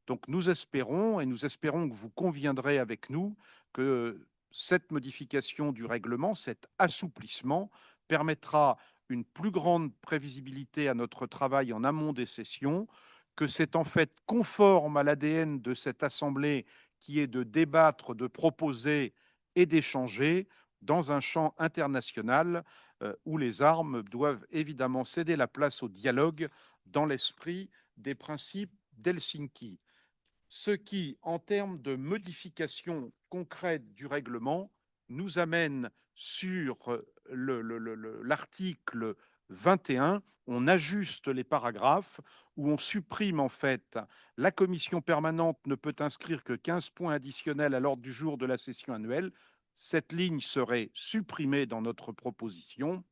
Donc nous espérons, et nous espérons que vous conviendrez avec nous, que cette modification du règlement, cet assouplissement, permettra une plus grande prévisibilité à notre travail en amont des sessions, que c'est en fait conforme à l'ADN de cette Assemblée qui est de débattre, de proposer et d'échanger dans un champ international où les armes doivent évidemment céder la place au dialogue dans l'esprit des principes d'Helsinki. Ce qui, en termes de modification concrète du règlement, nous amène sur l'article 21. On ajuste les paragraphes où on supprime en fait la commission permanente ne peut inscrire que 15 points additionnels à l'ordre du jour de la session annuelle. Cette ligne serait supprimée dans notre proposition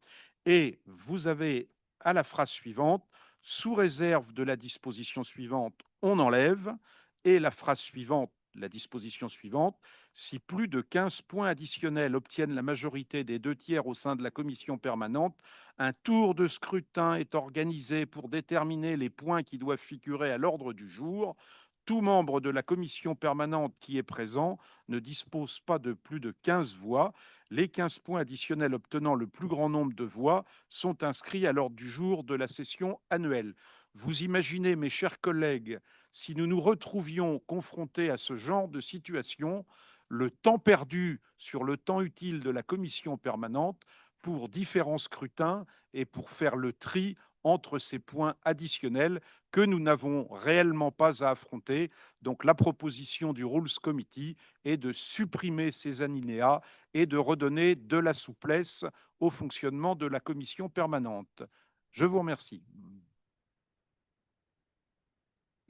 et vous avez à la phrase suivante, sous réserve de la disposition suivante, on enlève, et la phrase suivante, la disposition suivante, si plus de 15 points additionnels obtiennent la majorité des 2/3 au sein de la commission permanente, un tour de scrutin est organisé pour déterminer les points qui doivent figurer à l'ordre du jour. Tout membre de la commission permanente qui est présent ne dispose pas de plus de 15 voix. Les 15 points additionnels obtenant le plus grand nombre de voix sont inscrits à l'ordre du jour de la session annuelle. Vous imaginez, mes chers collègues, si nous nous retrouvions confrontés à ce genre de situation, le temps perdu sur le temps utile de la commission permanente pour différents scrutins et pour faire le tri entre ces points additionnels que nous n'avons réellement pas à affronter. Donc la proposition du Rules Committee est de supprimer ces alinéas et de redonner de la souplesse au fonctionnement de la commission permanente. Je vous remercie.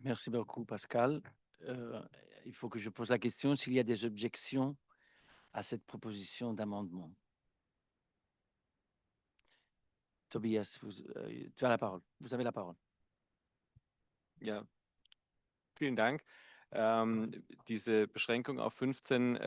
Merci beaucoup, Pascal. Il faut que je pose la question s'il y a des objections à cette proposition d'amendement. Tobias, tu as la parole. Vous avez la parole. Ja, vielen Dank. Diese Beschränkung auf 15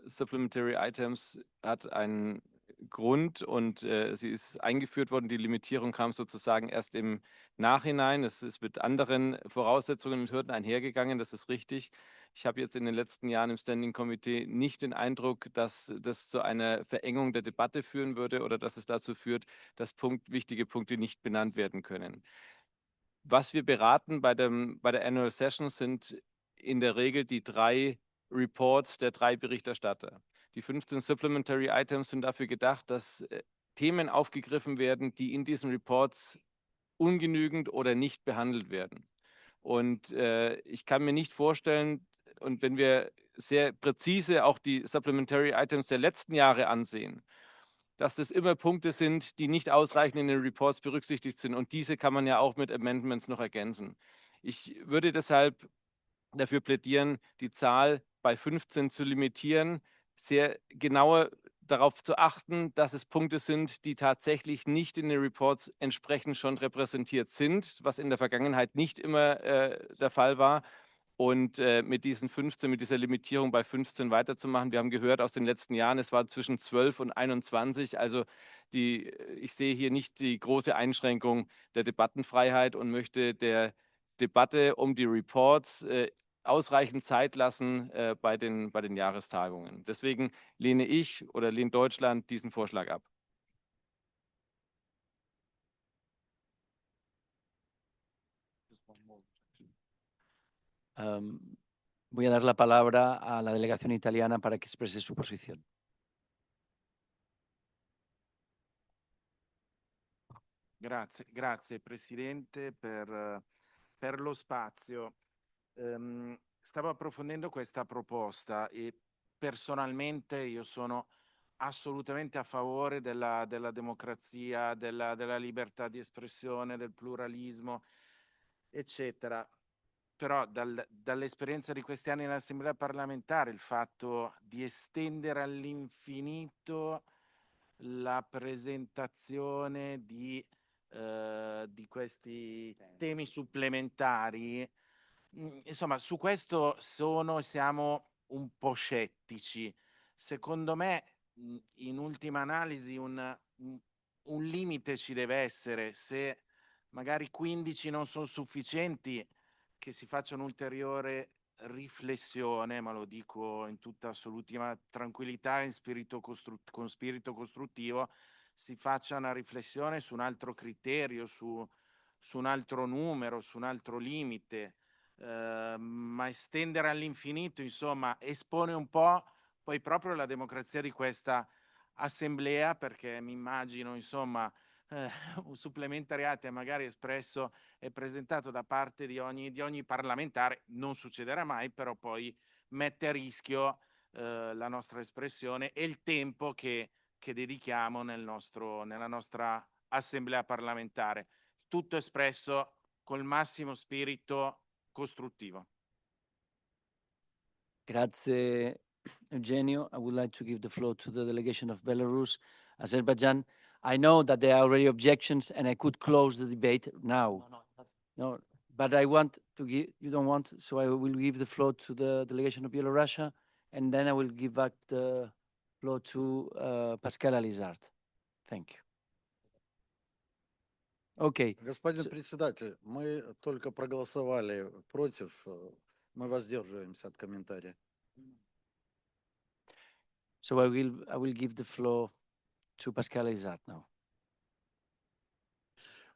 Supplementary Items hat einen Grund und sie ist eingeführt worden. Die Limitierung kam sozusagen erst im Nachhinein. Es ist mit anderen Voraussetzungen und Hürden einhergegangen, das ist richtig. Ich habe jetzt in den letzten Jahren im Standing Committee nicht den Eindruck, dass das zu einer Verengung der Debatte führen würde oder dass es dazu führt, dass wichtige Punkte nicht benannt werden können. Was wir beraten bei der Annual Session sind in der Regel die 3 Reports der 3 Berichterstatter. Die 15 Supplementary Items sind dafür gedacht, dass Themen aufgegriffen werden, die in diesen Reports ungenügend oder nicht behandelt werden. Und ich kann mir nicht vorstellen, und wenn wir sehr präzise auch die Supplementary Items der letzten Jahre ansehen, dass das immer Punkte sind, die nicht ausreichend in den Reports berücksichtigt sind. Und diese kann man ja auch mit Amendments noch ergänzen. Ich würde deshalb dafür plädieren, die Zahl bei 15 zu limitieren, sehr genauer darauf zu achten, dass es Punkte sind, die tatsächlich nicht in den Reports entsprechend schon repräsentiert sind, was in der Vergangenheit nicht immer der Fall war. Und mit diesen 15, mit dieser Limitierung bei 15 weiterzumachen. Wir haben gehört aus den letzten Jahren, es war zwischen 12 und 21. Also ich sehe hier nicht die große Einschränkung der Debattenfreiheit und möchte der Debatte um die Reports ausreichend Zeit lassen bei den Jahrestagungen. Deswegen lehne ich oder lehnt Deutschland diesen Vorschlag ab. Voy a dar la palabra a la delegación italiana para que exprese su posición. Grazie Presidente per lo spazio. Stavo approfondendo questa proposta e personalmente io sono assolutamente a favore della democrazia, della libertà di espressione, del pluralismo, eccetera. Però dall'esperienza di questi anni nell'Assemblea parlamentare, il fatto di estendere all'infinito la presentazione di questi temi supplementari Insomma, su questo siamo un po' scettici. Secondo me, in ultima analisi, un limite ci deve essere. Se magari 15 non sono sufficienti, che si faccia un'ulteriore riflessione, ma lo dico in tutta assoluta tranquillità e in con spirito costruttivo, si faccia una riflessione su un altro criterio, su un altro numero, su un altro limite. Ma estendere all'infinito, insomma, espone un po' poi proprio la democrazia di questa assemblea, perché mi immagino, insomma, un supplementariato magari espresso e presentato da parte di ogni parlamentare, non succederà mai, però poi mette a rischio la nostra espressione e il tempo che dedichiamo nella nostra assemblea parlamentare. Tutto espresso col massimo spirito costruttivo. Grazie, Eugenio. I would like to give the floor to the delegation of Belarus, Azerbaijan. I know that there are already objections and I could close the debate now. No, but I want to give, you don't want, so I will give the floor to the delegation of Belarus and then I will give back the floor to Pascal Alizard. Thank you. Okay. Господин председатель, мы только проголосовали против, мы воздерживаемся от комментария. So I will give the floor to Pascal Alizard now.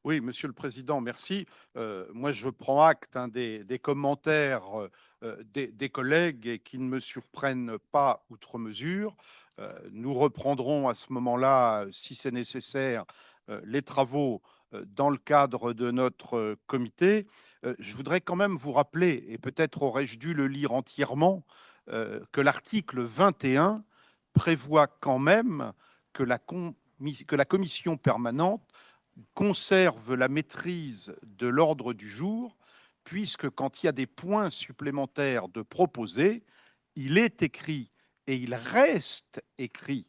Oui, Monsieur le Président, merci. Moi, je prends acte des commentaires des collègues et qui ne me surprennent pas outre mesure. Nous reprendrons à ce moment-là, si c'est nécessaire, les travaux dans le cadre de notre comité. Je voudrais quand même vous rappeler, et peut-être aurais-je dû le lire entièrement, que l'article 21 prévoit quand même que la commission permanente conserve la maîtrise de l'ordre du jour, puisque quand il y a des points supplémentaires de proposer, il est écrit et il reste écrit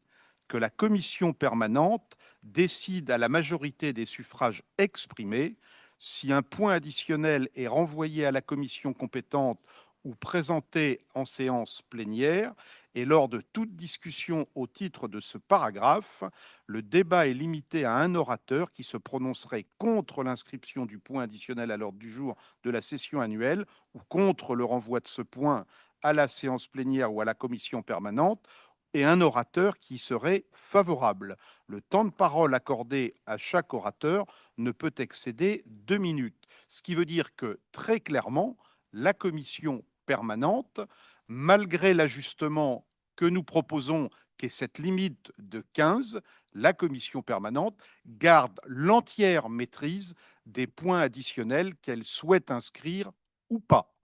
que la commission permanente décide à la majorité des suffrages exprimés si un point additionnel est renvoyé à la commission compétente ou présenté en séance plénière, et lors de toute discussion au titre de ce paragraphe, le débat est limité à un orateur qui se prononcerait contre l'inscription du point additionnel à l'ordre du jour de la session annuelle ou contre le renvoi de ce point à la séance plénière ou à la commission permanente, et un orateur qui y serait favorable. Le temps de parole accordé à chaque orateur ne peut excéder 2 minutes, ce qui veut dire que, très clairement, la commission permanente, malgré l'ajustement que nous proposons, qui est cette limite de 15, la commission permanente garde l'entière maîtrise des points additionnels qu'elle souhaite inscrire ou pas.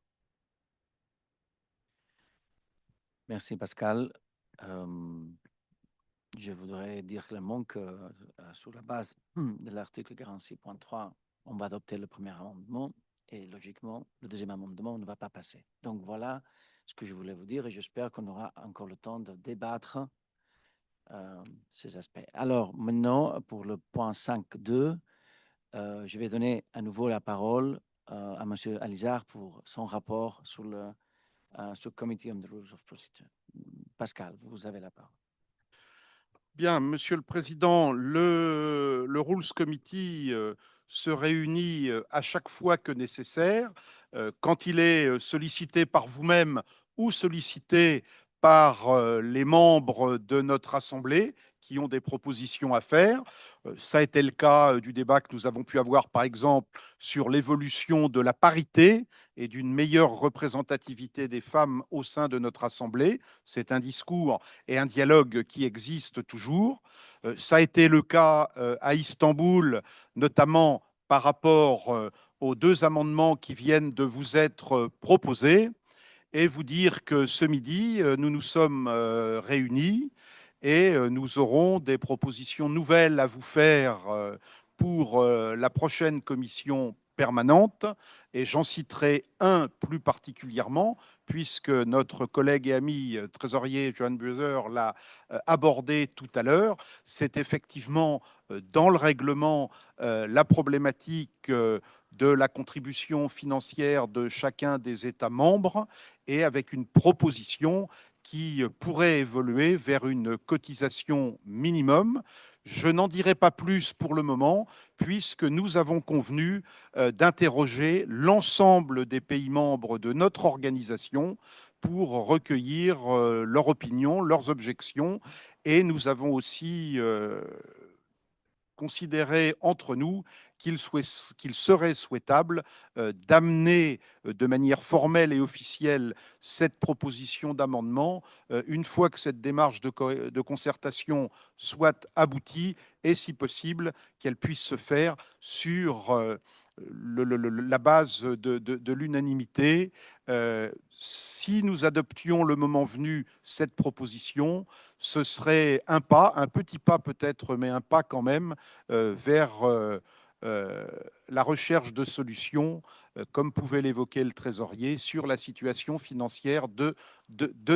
Merci Pascal. Je voudrais dire clairement que sur la base de l'article 46.3, on va adopter le premier amendement et logiquement, le deuxième amendement ne va pas passer. Donc voilà ce que je voulais vous dire et j'espère qu'on aura encore le temps de débattre ces aspects. Alors maintenant, pour le point 5.2, je vais donner à nouveau la parole à M. Alizard pour son rapport sur le Subcommittee on the Rules of Procedure. Pascal, vous avez la parole. Bien, Monsieur le Président, le Rules Committee se réunit à chaque fois que nécessaire, quand il est sollicité par vous-même ou sollicité par les membres de notre Assemblée qui ont des propositions à faire. Ça a été le cas du débat que nous avons pu avoir, par exemple, sur l'évolution de la parité et d'une meilleure représentativité des femmes au sein de notre Assemblée. C'est un discours et un dialogue qui existent toujours. Ça a été le cas à Istanbul, notamment par rapport aux 2 amendements qui viennent de vous être proposés, et vous dire que ce midi, nous nous sommes réunis et nous aurons des propositions nouvelles à vous faire pour la prochaine commission permanentes, et j'en citerai un plus particulièrement, puisque notre collègue et ami trésorier Johan Buser l'a abordé tout à l'heure. C'est effectivement dans le règlement la problématique de la contribution financière de chacun des États membres, et avec une proposition qui pourrait évoluer vers une cotisation minimum. Je n'en dirai pas plus pour le moment, puisque nous avons convenu d'interroger l'ensemble des pays membres de notre organisation pour recueillir leur opinion, leurs objections. Et nous avons aussi considérer entre nous qu'il serait souhaitable d'amener de manière formelle et officielle cette proposition d'amendement une fois que cette démarche de concertation soit aboutie, et si possible qu'elle puisse se faire sur la base de l'unanimité. Si nous adoptions le moment venu cette proposition, ce serait un pas, un petit pas peut-être, mais un pas quand même vers la recherche de solutions, comme pouvait l'évoquer le trésorier, sur la situation financière de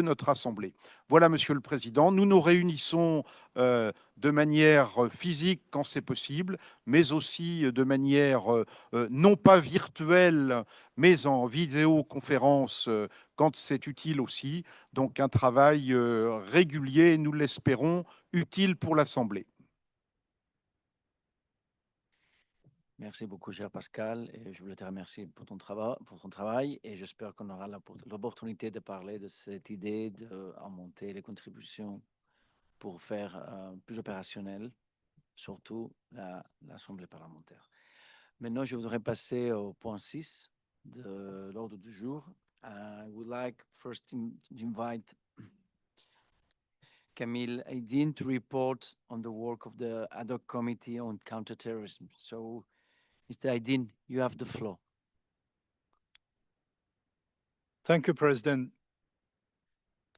notre Assemblée. Voilà, Monsieur le Président, nous nous réunissons de manière physique quand c'est possible, mais aussi de manière non pas virtuelle, mais en vidéoconférence quand c'est utile aussi. Donc un travail régulier, nous l'espérons, utile pour l'Assemblée. Merci beaucoup, cher Pascal. Et je voulais te remercier pour ton travail et j'espère qu'on aura l'opportunité de parler de cette idée d'augmenter les contributions pour faire plus opérationnel, surtout l'Assemblée parlementaire. Maintenant, je voudrais passer au point 6 de l'ordre du jour. I would like first to invite Camille Aydin to report on the work of the ad hoc committee on counterterrorism. So, Mr. Aydin, you have the floor. Thank you, President.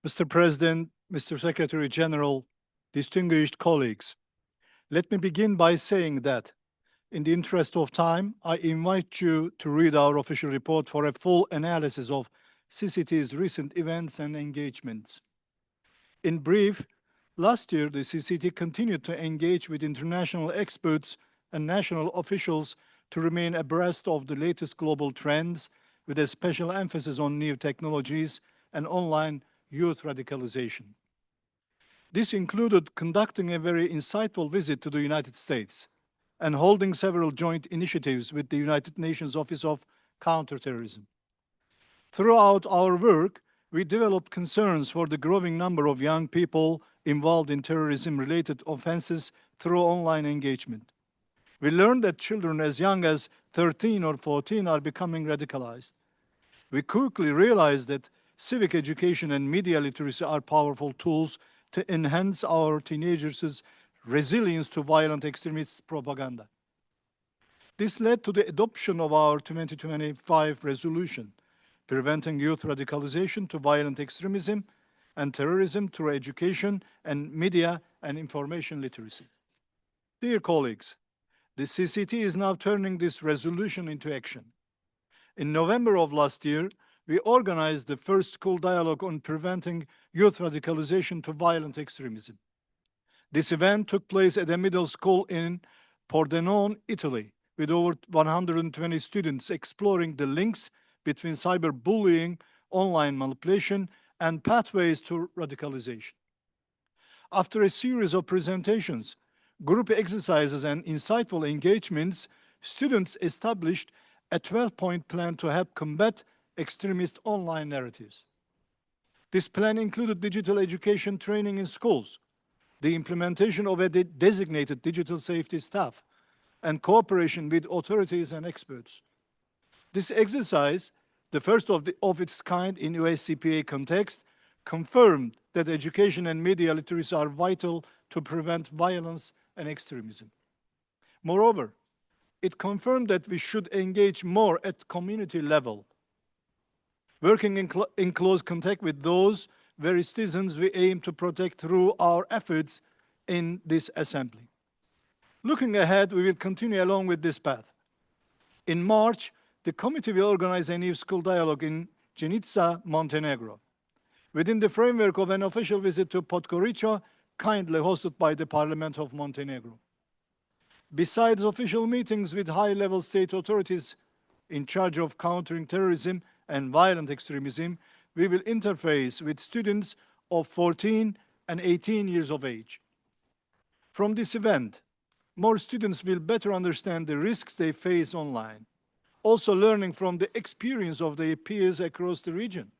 Mr. President, Mr. Secretary General, distinguished colleagues, let me begin by saying that, in the interest of time, I invite you to read our official report for a full analysis of CCT's recent events and engagements. In brief, last year, the CCT continued to engage with international experts and national officials to remain abreast of the latest global trends, with a special emphasis on new technologies and online youth radicalization. This included conducting a very insightful visit to the United States and holding several joint initiatives with the United Nations Office of Counterterrorism. Throughout our work, we developed concerns for the growing number of young people involved in terrorism-related offenses through online engagement. We learned that children as young as 13 or 14 are becoming radicalized. We quickly realized that civic education and media literacy are powerful tools to enhance our teenagers' resilience to violent extremist propaganda. This led to the adoption of our 2025 resolution, preventing youth radicalization to violent extremism and terrorism through education and media and information literacy. Dear colleagues, the CCT is now turning this resolution into action. In November of last year, we organized the first school dialogue on preventing youth radicalization to violent extremism. This event took place at a middle school in Pordenone, Italy, with over 120 students exploring the links between cyberbullying, online manipulation, and pathways to radicalization. After a series of presentations, group exercises, and insightful engagements, students established a 12-point plan to help combat extremist online narratives. This plan included digital education training in schools, the implementation of a designated digital safety staff, and cooperation with authorities and experts. This exercise, the first of its kind in USCPA context, confirmed that education and media literacy are vital to prevent violence and extremism. Moreover, it confirmed that we should engage more at community level, working in close contact with those very citizens we aim to protect through our efforts in this assembly. Looking ahead, we will continue along with this path. In March, the committee will organize a new school dialogue in Jenica, Montenegro, within the framework of an official visit to Podgorica, kindly hosted by the Parliament of Montenegro. Besides official meetings with high-level state authorities in charge of countering terrorism and violent extremism, we will interface with students of 14 and 18 years of age. From this event, more students will better understand the risks they face online, also learning from the experience of their peers across the region.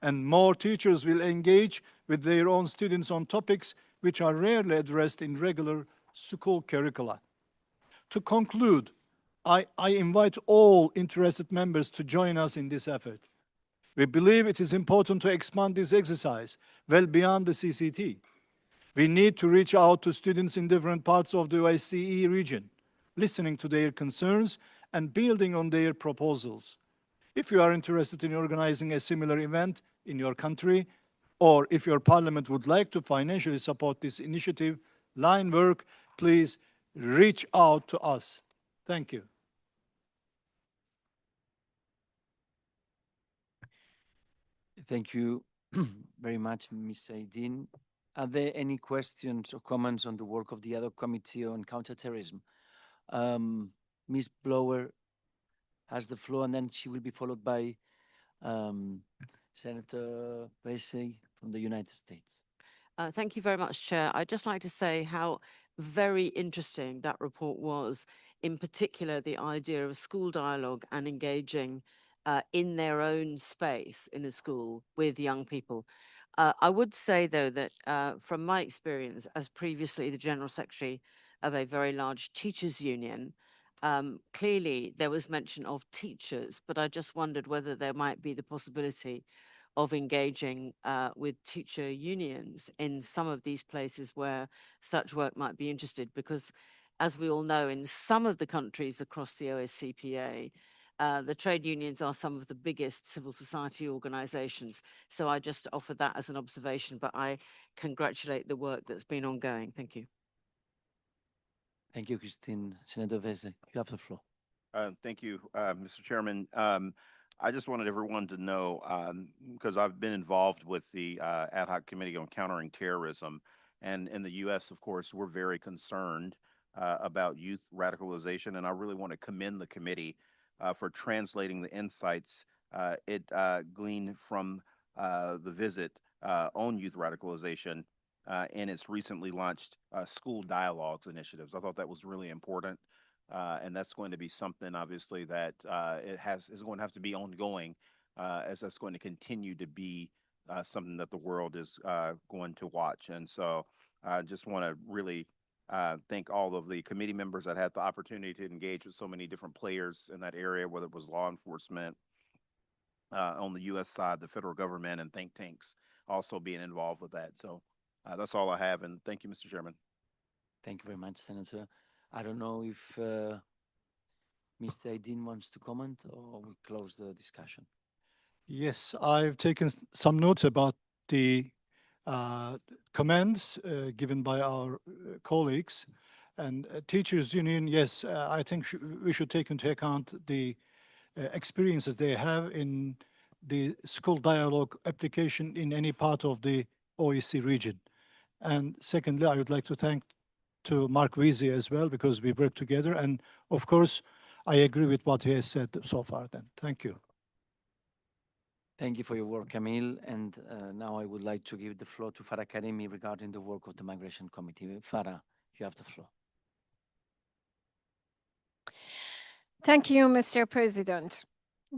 And more teachers will engage with their own students on topics which are rarely addressed in regular school curricula. To conclude, I invite all interested members to join us in this effort. We believe it is important to expand this exercise well beyond the CCT. We need to reach out to students in different parts of the OSCE region, listening to their concerns and building on their proposals. If you are interested in organizing a similar event in your country, or if your parliament would like to financially support this initiative, line work, please reach out to us. Thank you. Thank you very much, Mr. Aydin. Are there any questions or comments on the work of the ad hoc committee on counterterrorism? Ms. Blower has the floor, and then she will be followed by Senator Vesey from the United States. Thank you very much, Chair. I'd just like to say how very interesting that report was, in particular, the idea of school dialogue and engaging in their own space in a school with young people. I would say, though, that from my experience as previously the General Secretary of a very large teachers' union, clearly there was mention of teachers, but I just wondered whether there might be the possibility of engaging with teacher unions in some of these places where such work might be interested, because as we all know, in some of the countries across the OSCPA, the trade unions are some of the biggest civil society organizations. So I just offer that as an observation, but I congratulate the work that's been ongoing. Thank you. Thank you, Christine. Senator Vesey, you have the floor. Thank you, Mr. Chairman. I just wanted everyone to know, because I've been involved with the Ad hoc Committee on Countering Terrorism, and in the U.S., of course, we're very concerned about youth radicalization, and I really want to commend the committee for translating the insights it gleaned from the visit on youth radicalization in its recently launched school dialogues initiatives. I thought that was really important. And that's going to be something, obviously, that is going to have to be ongoing, as that's going to continue to be something that the world is going to watch. And so I just want to really thank all of the committee members that had the opportunity to engage with so many different players in that area, whether it was law enforcement on the U.S. side, the federal government, and think tanks also being involved with that. So that's all I have. And thank you, Mr. Chairman. Thank you very much, Senator. I don't know if Mr. Aydin wants to comment, or we close the discussion. Yes, I've taken some notes about the comments given by our colleagues. And teachers union, yes, I think we should take into account the experiences they have in the school dialogue application in any part of the OSCE region. And secondly, I would like to thank to Mark Vesey as well, because we work together. And of course, I agree with what he has said so far then. Thank you. Thank you for your work, Camille. And now I would like to give the floor to Farah Karimi regarding the work of the Migration Committee. Farah, you have the floor. Thank you, Mr. President.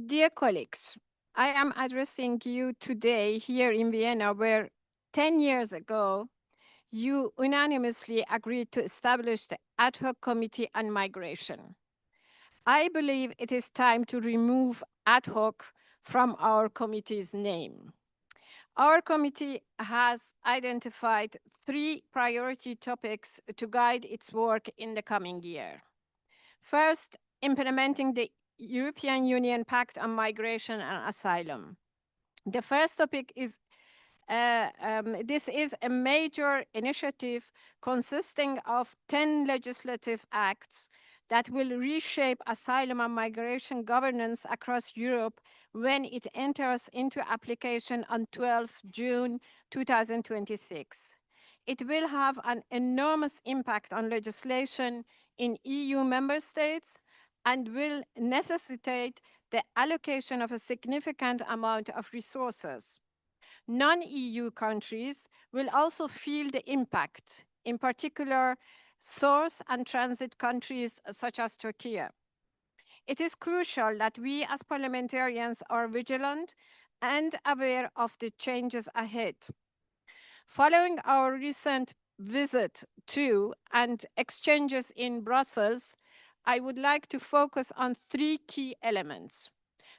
Dear colleagues, I am addressing you today here in Vienna, where 10 years ago, you unanimously agreed to establish the Ad hoc Committee on Migration. I believe it is time to remove ad hoc from our committee's name. Our committee has identified 3 priority topics to guide its work in the coming year. First, implementing the European Union Pact on Migration and Asylum. The first topic is this is a major initiative consisting of 10 legislative acts that will reshape asylum and migration governance across Europe when it enters into application on 12 June 2026. It will have an enormous impact on legislation in EU member states and will necessitate the allocation of a significant amount of resources. Non-EU countries will also feel the impact, in particular, source and transit countries such as Turkey. It is crucial that we as parliamentarians are vigilant and aware of the changes ahead. Following our recent visit to and exchanges in Brussels, I would like to focus on three key elements.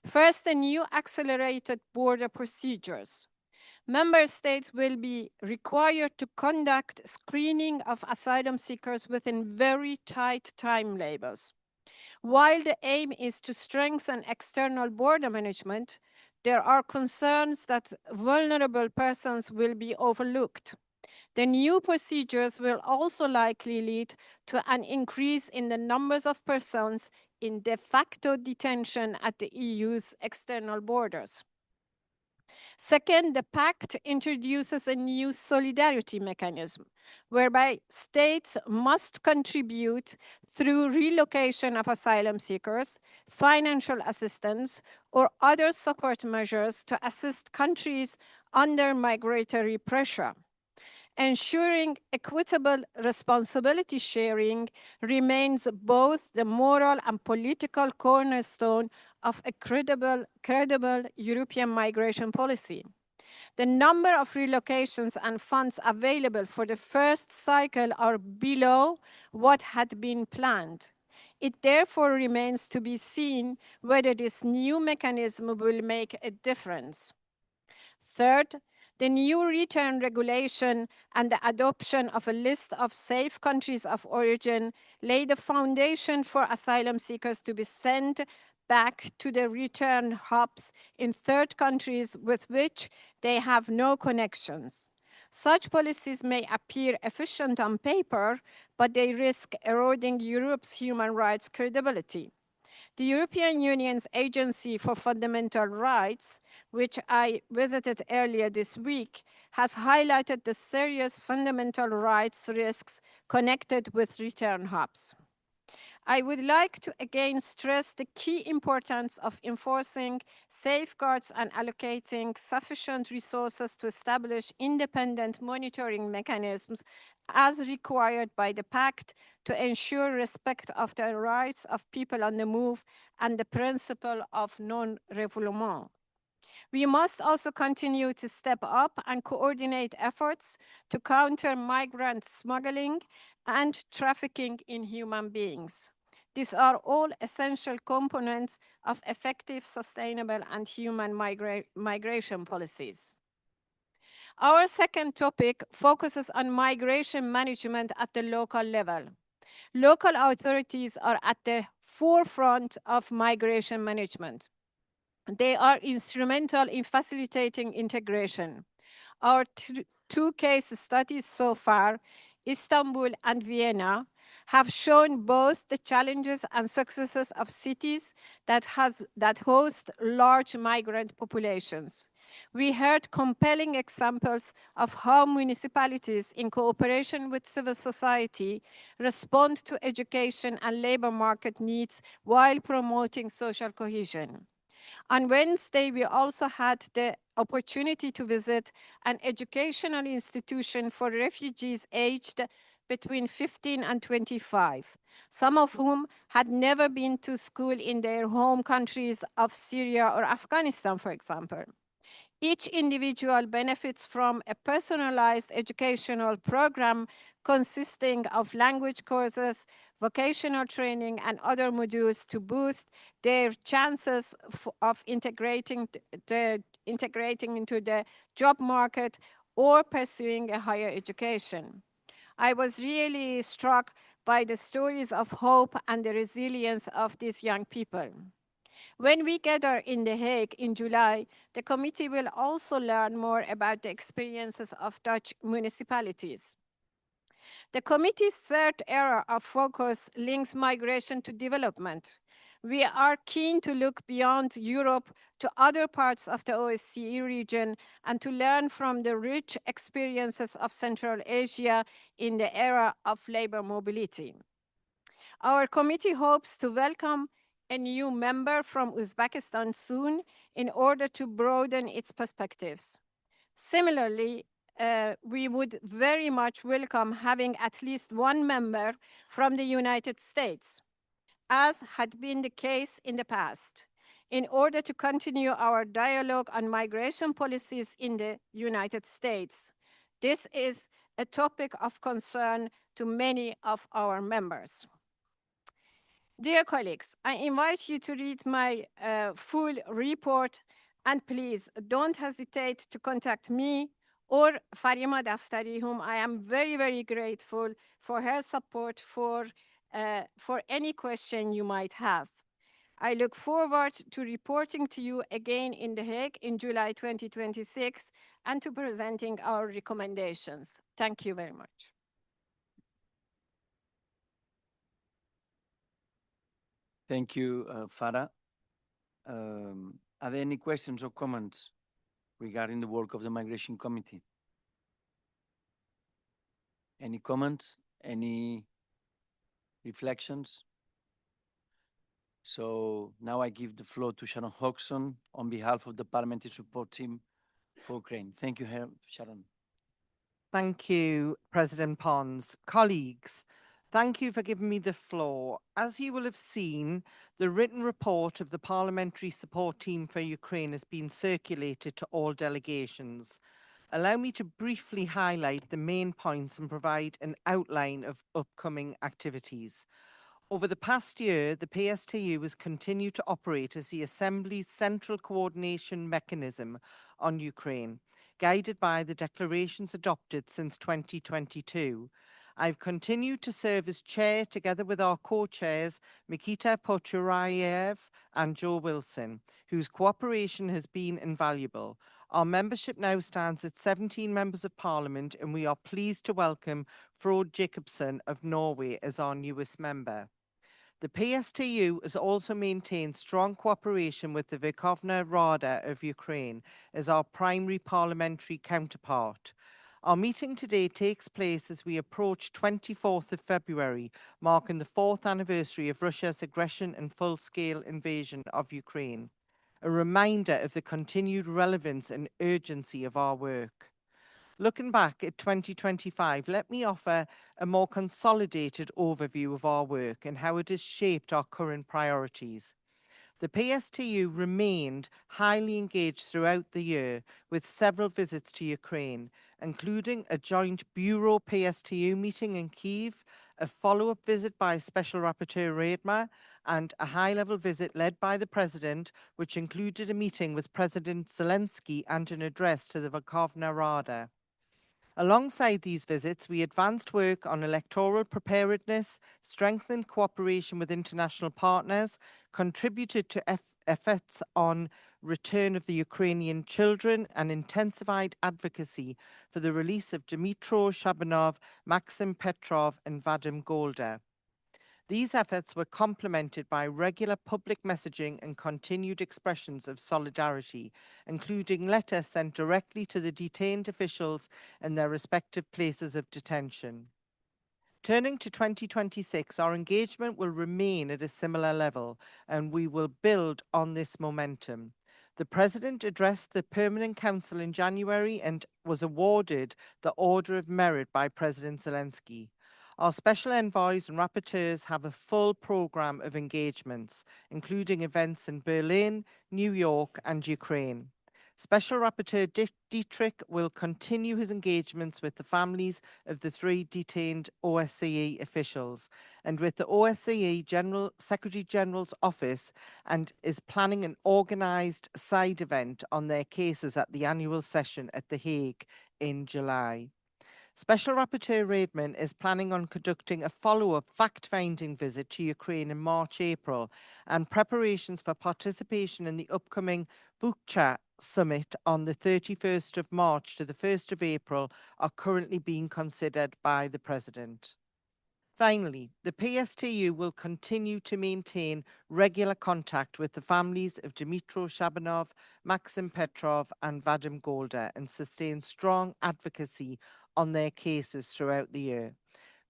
First, the new accelerated border procedures. Member states will be required to conduct screening of asylum seekers within very tight time labels. While the aim is to strengthen external border management, there are concerns that vulnerable persons will be overlooked. The new procedures will also likely lead to an increase in the numbers of persons in de facto detention at the EU's external borders. Second, the pact introduces a new solidarity mechanism, whereby states must contribute through relocation of asylum seekers, financial assistance, or other support measures to assist countries under migratory pressure. Ensuring equitable responsibility sharing remains both the moral and political cornerstone of a credible European migration policy. The number of relocations and funds available for the first cycle are below what had been planned. It therefore remains to be seen whether this new mechanism will make a difference. Third, the new return regulation and the adoption of a list of safe countries of origin lay the foundation for asylum seekers to be sent back to the return hubs in third countries with which they have no connections. Such policies may appear efficient on paper, but they risk eroding Europe's human rights credibility. The European Union's Agency for Fundamental Rights, which I visited earlier this week, has highlighted the serious fundamental rights risks connected with return hubs. I would like to again stress the key importance of enforcing safeguards and allocating sufficient resources to establish independent monitoring mechanisms as required by the Pact to ensure respect of the rights of people on the move and the principle of non-refoulement. We must also continue to step up and coordinate efforts to counter migrant smuggling and trafficking in human beings. These are all essential components of effective, sustainable, and human migration policies. Our second topic focuses on migration management at the local level. Local authorities are at the forefront of migration management. They are instrumental in facilitating integration. Our two case studies so far, Istanbul and Vienna, have shown both the challenges and successes of cities that host large migrant populations. We heard compelling examples of how municipalities, in cooperation with civil society, respond to education and labor market needs while promoting social cohesion. On Wednesday, we also had the opportunity to visit an educational institution for refugees aged between 15 and 25, some of whom had never been to school in their home countries of Syria or Afghanistan, for example. Each individual benefits from a personalized educational program consisting of language courses, vocational training, and other modules to boost their chances of integrating into the job market or pursuing a higher education. I was really struck by the stories of hope and the resilience of these young people. When we gather in The Hague in July, the committee will also learn more about the experiences of Dutch municipalities. The committee's third area of focus links migration to development. We are keen to look beyond Europe to other parts of the OSCE region and to learn from the rich experiences of Central Asia in the era of labor mobility. Our committee hopes to welcome a new member from Uzbekistan soon in order to broaden its perspectives. Similarly, we would very much welcome having at least one member from the United States, as had been the case in the past, in order to continue our dialogue on migration policies in the United States. This is a topic of concern to many of our members. Dear colleagues, I invite you to read my full report, and please don't hesitate to contact me or Farima Daftari, whom I am very, very grateful for her support for any question you might have. I look forward to reporting to you again in The Hague in July 2026 and to presenting our recommendations. Thank you very much. Thank you, Farah. Are there any questions or comments regarding the work of the Migration Committee? Any comments? Any reflections? So now I give the floor to Sharon Hodgson on behalf of the Parliamentary Support Team for Ukraine. Thank you, Sharon. Thank you, President Pons. Colleagues, thank you for giving me the floor. As you will have seen, the written report of the Parliamentary Support Team for Ukraine has been circulated to all delegations. Allow me to briefly highlight the main points and provide an outline of upcoming activities. Over the past year, the PSTU has continued to operate as the Assembly's central coordination mechanism on Ukraine, guided by the declarations adopted since 2022. I've continued to serve as chair together with our co-chairs, Mikita Pochurayev and Joe Wilson, whose cooperation has been invaluable. Our membership now stands at 17 members of parliament, and we are pleased to welcome Frode Jacobsen of Norway as our newest member. The PSTU has also maintained strong cooperation with the Verkhovna Rada of Ukraine as our primary parliamentary counterpart. Our meeting today takes place as we approach 24th of February, marking the 4th anniversary of Russia's aggression and full-scale invasion of Ukraine, a reminder of the continued relevance and urgency of our work. Looking back at 2025, let me offer a more consolidated overview of our work and how it has shaped our current priorities. The PSTU remained highly engaged throughout the year with several visits to Ukraine, including a joint Bureau PSTU meeting in Kyiv, a follow-up visit by Special Rapporteur Redma, and a high-level visit led by the President, which included a meeting with President Zelensky and an address to the Verkhovna Rada. Alongside these visits, we advanced work on electoral preparedness, strengthened cooperation with international partners, contributed to efforts on return of the Ukrainian children, and intensified advocacy for the release of Dmytro Shabanov, Maxim Petrov, and Vadim Golda. These efforts were complemented by regular public messaging and continued expressions of solidarity, including letters sent directly to the detained officials in their respective places of detention. Turning to 2026, our engagement will remain at a similar level, and we will build on this momentum. The President addressed the Permanent Council in January and was awarded the Order of Merit by President Zelensky. Our special envoys and rapporteurs have a full program of engagements, including events in Berlin, New York, and Ukraine. Special Rapporteur Dietrich will continue his engagements with the families of the 3 detained OSCE officials and with the OSCE Secretary General's office, and is planning an organised side event on their cases at the annual session at The Hague in July. Special Rapporteur Redman is planning on conducting a follow-up fact-finding visit to Ukraine in March-April, and preparations for participation in the upcoming Bucha summit on the 31st of March to the 1st of April are currently being considered by the President. Finally, the PSTU will continue to maintain regular contact with the families of Dmytro Shabanov, Maxim Petrov and Vadim Golda and sustain strong advocacy on their cases throughout the year.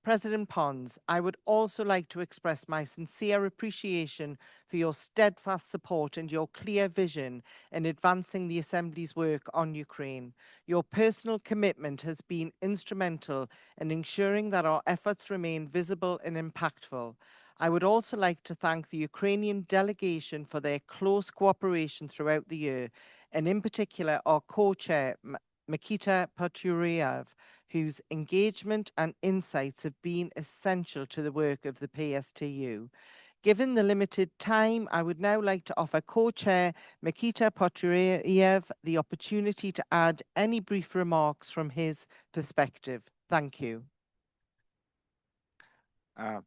President Pons, I would also like to express my sincere appreciation for your steadfast support and your clear vision in advancing the Assembly's work on Ukraine. Your personal commitment has been instrumental in ensuring that our efforts remain visible and impactful. I would also like to thank the Ukrainian delegation for their close cooperation throughout the year, and in particular our co-chair, Mikita Paturiev, whose engagement and insights have been essential to the work of the PSTU. Given the limited time, I would now like to offer co-chair Mikita Paturiev the opportunity to add any brief remarks from his perspective. Thank you. Mr.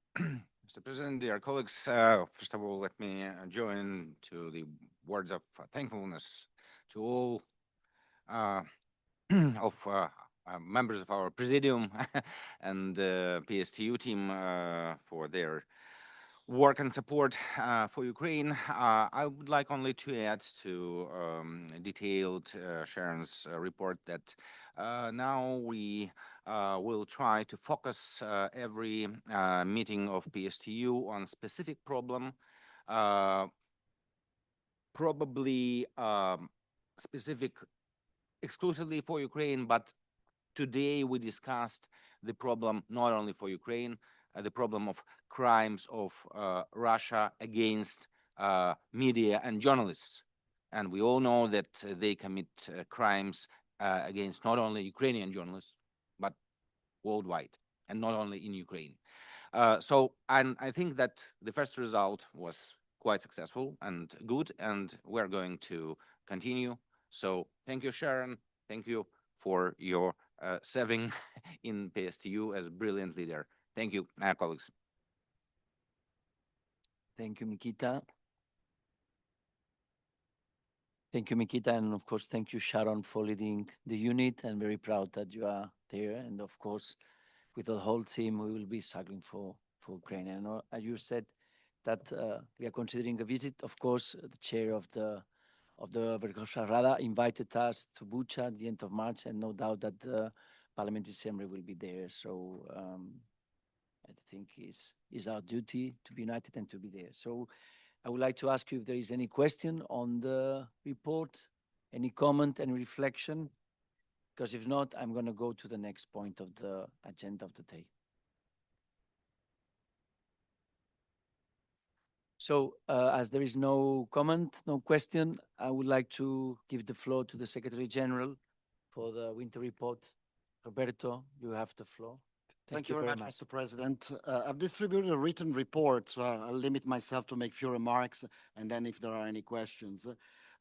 President, dear colleagues, first of all, let me join to the words of thankfulness to all of members of our presidium and PSTU team for their work and support for Ukraine. I would like only to add to detailed Sharon's report that now we will try to focus every meeting of PSTU on specific problem, probably specific exclusively for Ukraine, but today we discussed the problem not only for Ukraine, the problem of crimes of Russia against media and journalists. And we all know that they commit crimes against not only Ukrainian journalists, but worldwide, and not only in Ukraine. And I think that the first result was quite successful and good, and we're going to continue. So thank you, Sharon. Thank you for your serving in PSTU as a brilliant leader. Thank you, colleagues. Thank you, Mikita. Thank you, Mikita, and of course, thank you, Sharon, for leading the unit. I'm very proud that you are there, and of course, with the whole team, we will be struggling for Ukraine. And as you said, that we are considering a visit. Of course, the chair of the Verkhovna Rada invited us to Bucha at the end of March, and no doubt that the Parliamentary Assembly will be there. So I think it's our duty to be united and to be there. So I would like to ask you if there is any question on the report, any comment, any reflection, because if not, I'm going to go to the next point of the agenda of the day. So as there is no comment, no question, I would like to give the floor to the Secretary General for the winter report. Roberto, you have the floor. Thank you very much, Mr. President. I've distributed a written report, so I'll limit myself to make few remarks, and then if there are any questions.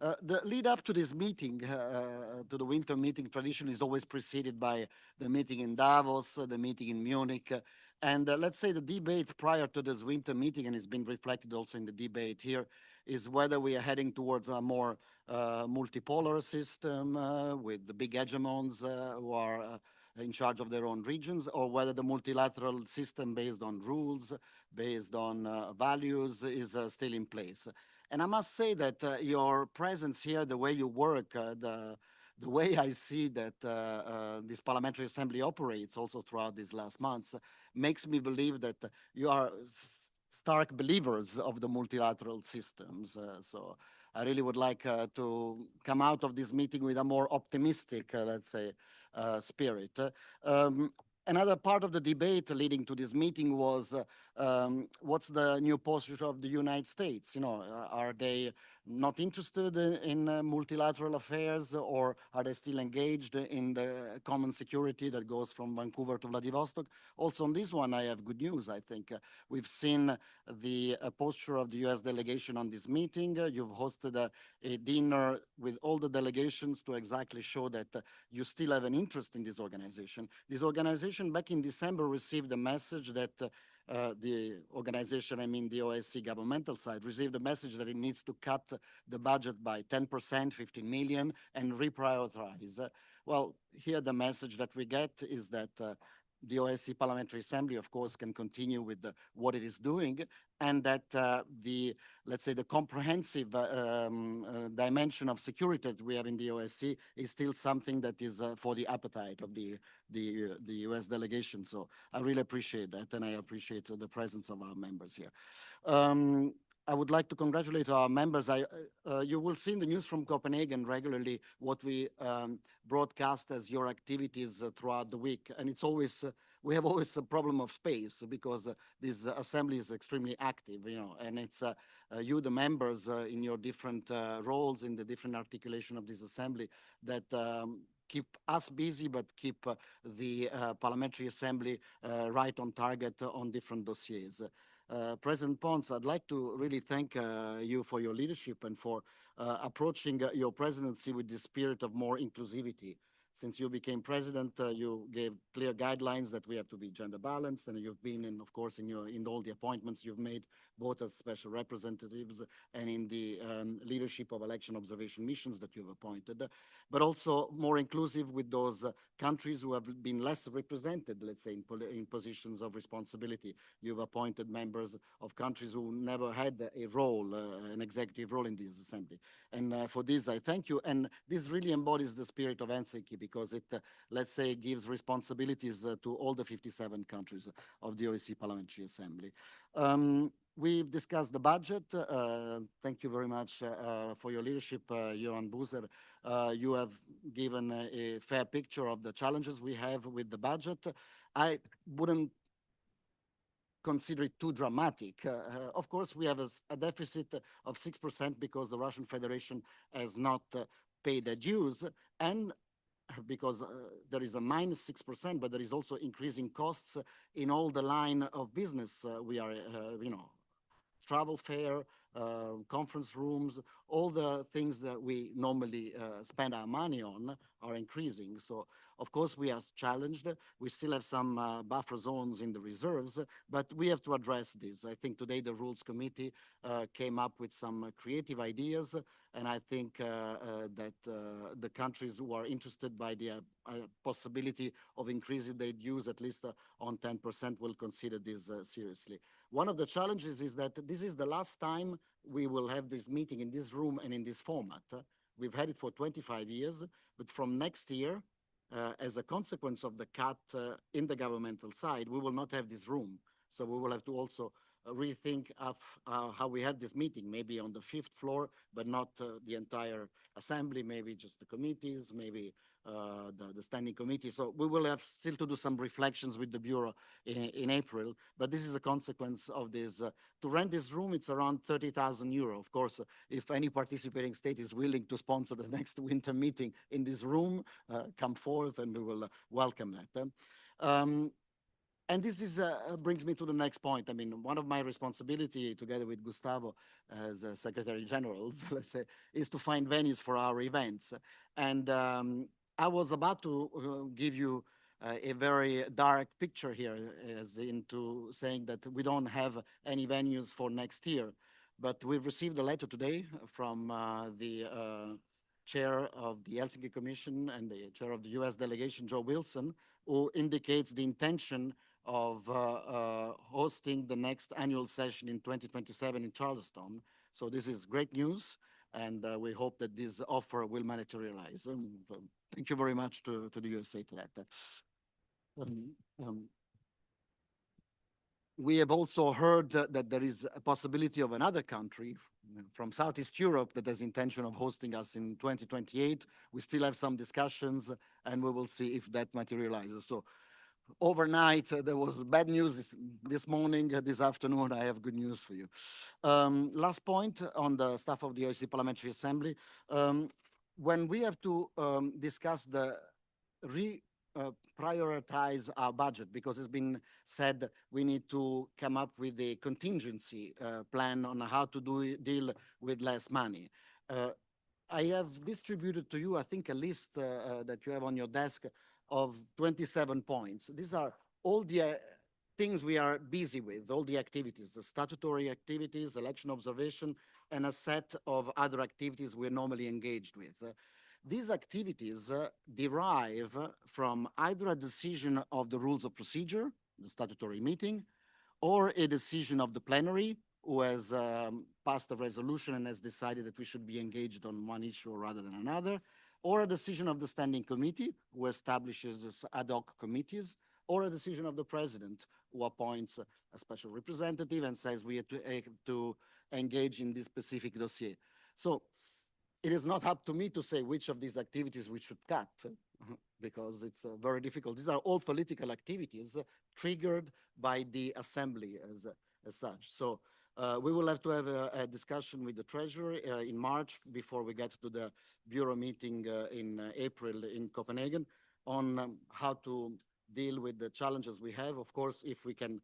The lead up to this meeting, to the winter meeting, tradition is always preceded by the meeting in Davos, the meeting in Munich, and let's say the debate prior to this winter meeting, and it's been reflected also in the debate here, is whether we are heading towards a more multipolar system with the big hegemons who are in charge of their own regions, or whether the multilateral system based on rules, based on values is still in place. And I must say that your presence here, the way you work, the way I see that this Parliamentary Assembly operates also throughout these last months makes me believe that you are stark believers of the multilateral systems. So I really would like to come out of this meeting with a more optimistic, let's say, spirit. Another part of the debate leading to this meeting was what's the new posture of the United States? You know, are they not interested in multilateral affairs, or are they still engaged in the common security that goes from Vancouver to Vladivostok? Also on this one, I have good news. I think we've seen the posture of the US delegation on this meeting. You've hosted a dinner with all the delegations to exactly show that you still have an interest in this organization. This organization back in December received a message that the organization, I mean the OSCE governmental side, received a message that it needs to cut the budget by 10%, 15 million, and reprioritize. Well, here the message that we get is that the OSCE Parliamentary Assembly, of course, can continue with what it is doing, and that let's say, the comprehensive dimension of security that we have in the OSCE is still something that is for the appetite of the US delegation. So I really appreciate that, and I appreciate the presence of our members here. I would like to congratulate our members. You will see in the news from Copenhagen regularly what we broadcast as your activities throughout the week. And it's always, we have always a problem of space because this assembly is extremely active, and it's you, the members, in your different roles, in the different articulation of this assembly that keep us busy, but keep the Parliamentary Assembly right on target on different dossiers. President Pons, I'd like to really thank you for your leadership and for approaching your presidency with the spirit of more inclusivity. Since you became president, you gave clear guidelines that we have to be gender balanced, and you've been, of course, in all the appointments you've made, both as special representatives and in the leadership of election observation missions that you've appointed, but also more inclusive with those countries who have been less represented, let's say, in positions of responsibility. You've appointed members of countries who never had a role, an executive role in this assembly. And for this, I thank you. And this really embodies the spirit of Helsinki because it, let's say, gives responsibilities to all the 57 countries of the OSCE Parliamentary Assembly. We've discussed the budget. Thank you very much for your leadership, Johan Buser. You have given a fair picture of the challenges we have with the budget. I wouldn't consider it too dramatic. Of course, we have a deficit of 6% because the Russian Federation has not paid their dues, and because there is a minus 6%, but there is also increasing costs in all the line of business. We are, travel fare, conference rooms, all the things that we normally spend our money on are increasing. So, of course, we are challenged. We still have some buffer zones in the reserves, but we have to address this. I think today the Rules Committee came up with some creative ideas, and I think that the countries who are interested by the possibility of increasing their dues at least on 10% will consider this seriously. One of the challenges is that this is the last time we will have this meeting in this room and in this format. We've had it for 25 years, but from next year, as a consequence of the cut in the governmental side, we will not have this room. So we will have to also rethink of how we have this meeting, maybe on the 5th floor, but not the entire assembly, maybe just the committees, maybe the standing committee. So we will have still to do some reflections with the Bureau in April, but this is a consequence of this. To rent this room, it's around 30,000 euro. Of course, if any participating state is willing to sponsor the next winter meeting in this room, come forth and we will welcome that. And this is, brings me to the next point. I mean, one of my responsibility, together with Gustavo as Secretary General, let's say, is to find venues for our events. And I was about to give you a very dark picture here, as into saying that we don't have any venues for next year. But we've received a letter today from the chair of the Helsinki Commission and the chair of the US delegation, Joe Wilson, who indicates the intention of hosting the next annual session in 2027 in Charleston. So this is great news, and we hope that this offer will materialize. Thank you very much to the USA for that. We have also heard that there is a possibility of another country from Southeast Europe that has intention of hosting us in 2028. We still have some discussions, and we will see if that materializes. So overnight, there was bad news this morning. This afternoon, I have good news for you. Last point on the staff of the OSCE Parliamentary Assembly. When we have to discuss the prioritize our budget, because it's been said we need to come up with a contingency plan on how to deal with less money. I have distributed to you, I think, a list that you have on your desk of 27 points. These are all the things we are busy with, all the activities, the statutory activities, election observation, and a set of other activities we're normally engaged with. These activities derive from either a decision of the rules of procedure, the statutory meeting, or a decision of the plenary, who has passed a resolution and has decided that we should be engaged on one issue rather than another, or a decision of the standing committee, who establishes ad hoc committees, or a decision of the president, who appoints a special representative and says we have to engage in this specific dossier. So it is not up to me to say which of these activities we should cut, because it's very difficult. These are all political activities triggered by the assembly as such. So we will have to have a discussion with the Treasury in March before we get to the Bureau meeting in April in Copenhagen on how to deal with the challenges we have. Of course, if we can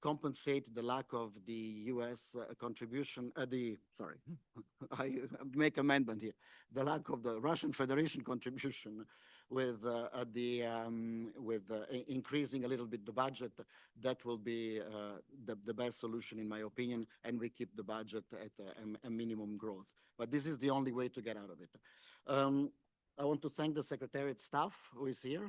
compensate the lack of the US contribution, I make amendment here, the lack of the Russian Federation contribution with increasing a little bit the budget, that will be the best solution in my opinion, and we keep the budget at a minimum growth. But this is the only way to get out of it. I want to thank the Secretariat staff who is here.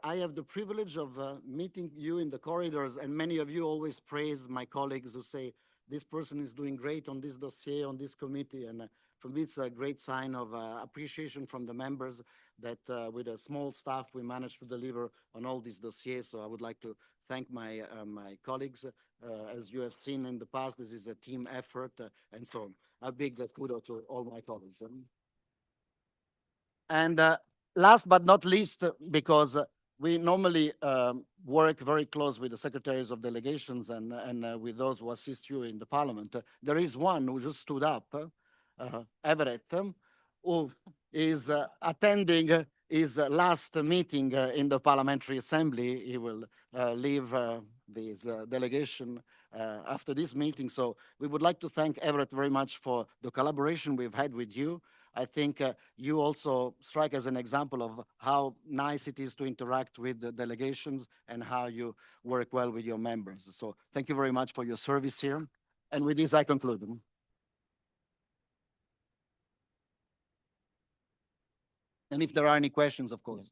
I have the privilege of meeting you in the corridors, and many of you always praise my colleagues who say, this person is doing great on this dossier, on this committee, and for me it's a great sign of appreciation from the members that with a small staff we managed to deliver on all these dossiers. So I would like to thank my colleagues. As you have seen in the past, this is a team effort, and so on. A big kudos to all my colleagues. And last but not least, because we normally work very close with the secretaries of delegations and with those who assist you in the parliament. There is one who just stood up, Everett, who is attending his last meeting in the Parliamentary Assembly. He will leave this delegation after this meeting. So we would like to thank Everett very much for the collaboration we've had with you. I think you also strike as an example of how nice it is to interact with the delegations and how you work well with your members. So thank you very much for your service here. And with this, I conclude. And if there are any questions, of course.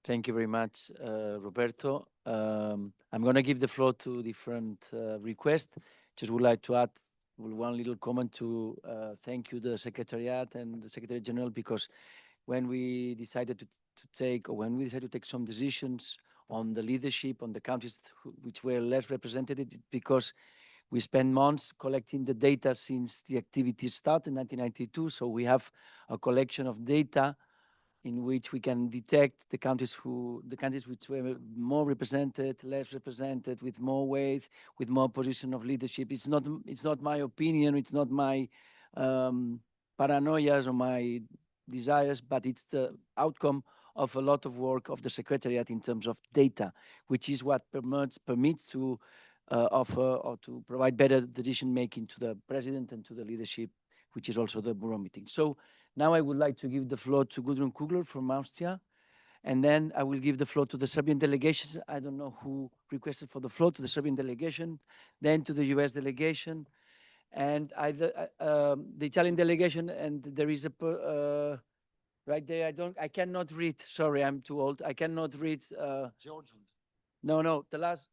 Thank you very much, Roberto. I'm going to give the floor to different requests. Just would like to add one little comment to thank you, the Secretariat and the Secretary General, because when we decided to take some decisions on the leadership on the countries which were less represented, because we spent months collecting the data since the activities started in 1992. So we have a collection of data in which we can detect the countries which were more represented, less represented, with more weight, with more position of leadership. It's not my opinion, it's not my paranoias or my desires, but it's the outcome of a lot of work of the Secretariat in terms of data, which is what permits to offer or to provide better decision making to the President and to the leadership, which is also the Bureau meeting. So now I would like to give the floor to Gudrun Kugler from Austria, and then I will give the floor to the Serbian delegations. I don't know who requested for the floor, to the Serbian delegation, then to the US delegation, and either the Italian delegation, and there is a right there. I cannot read. Sorry, I'm too old. I cannot read. Georgian. No, the last.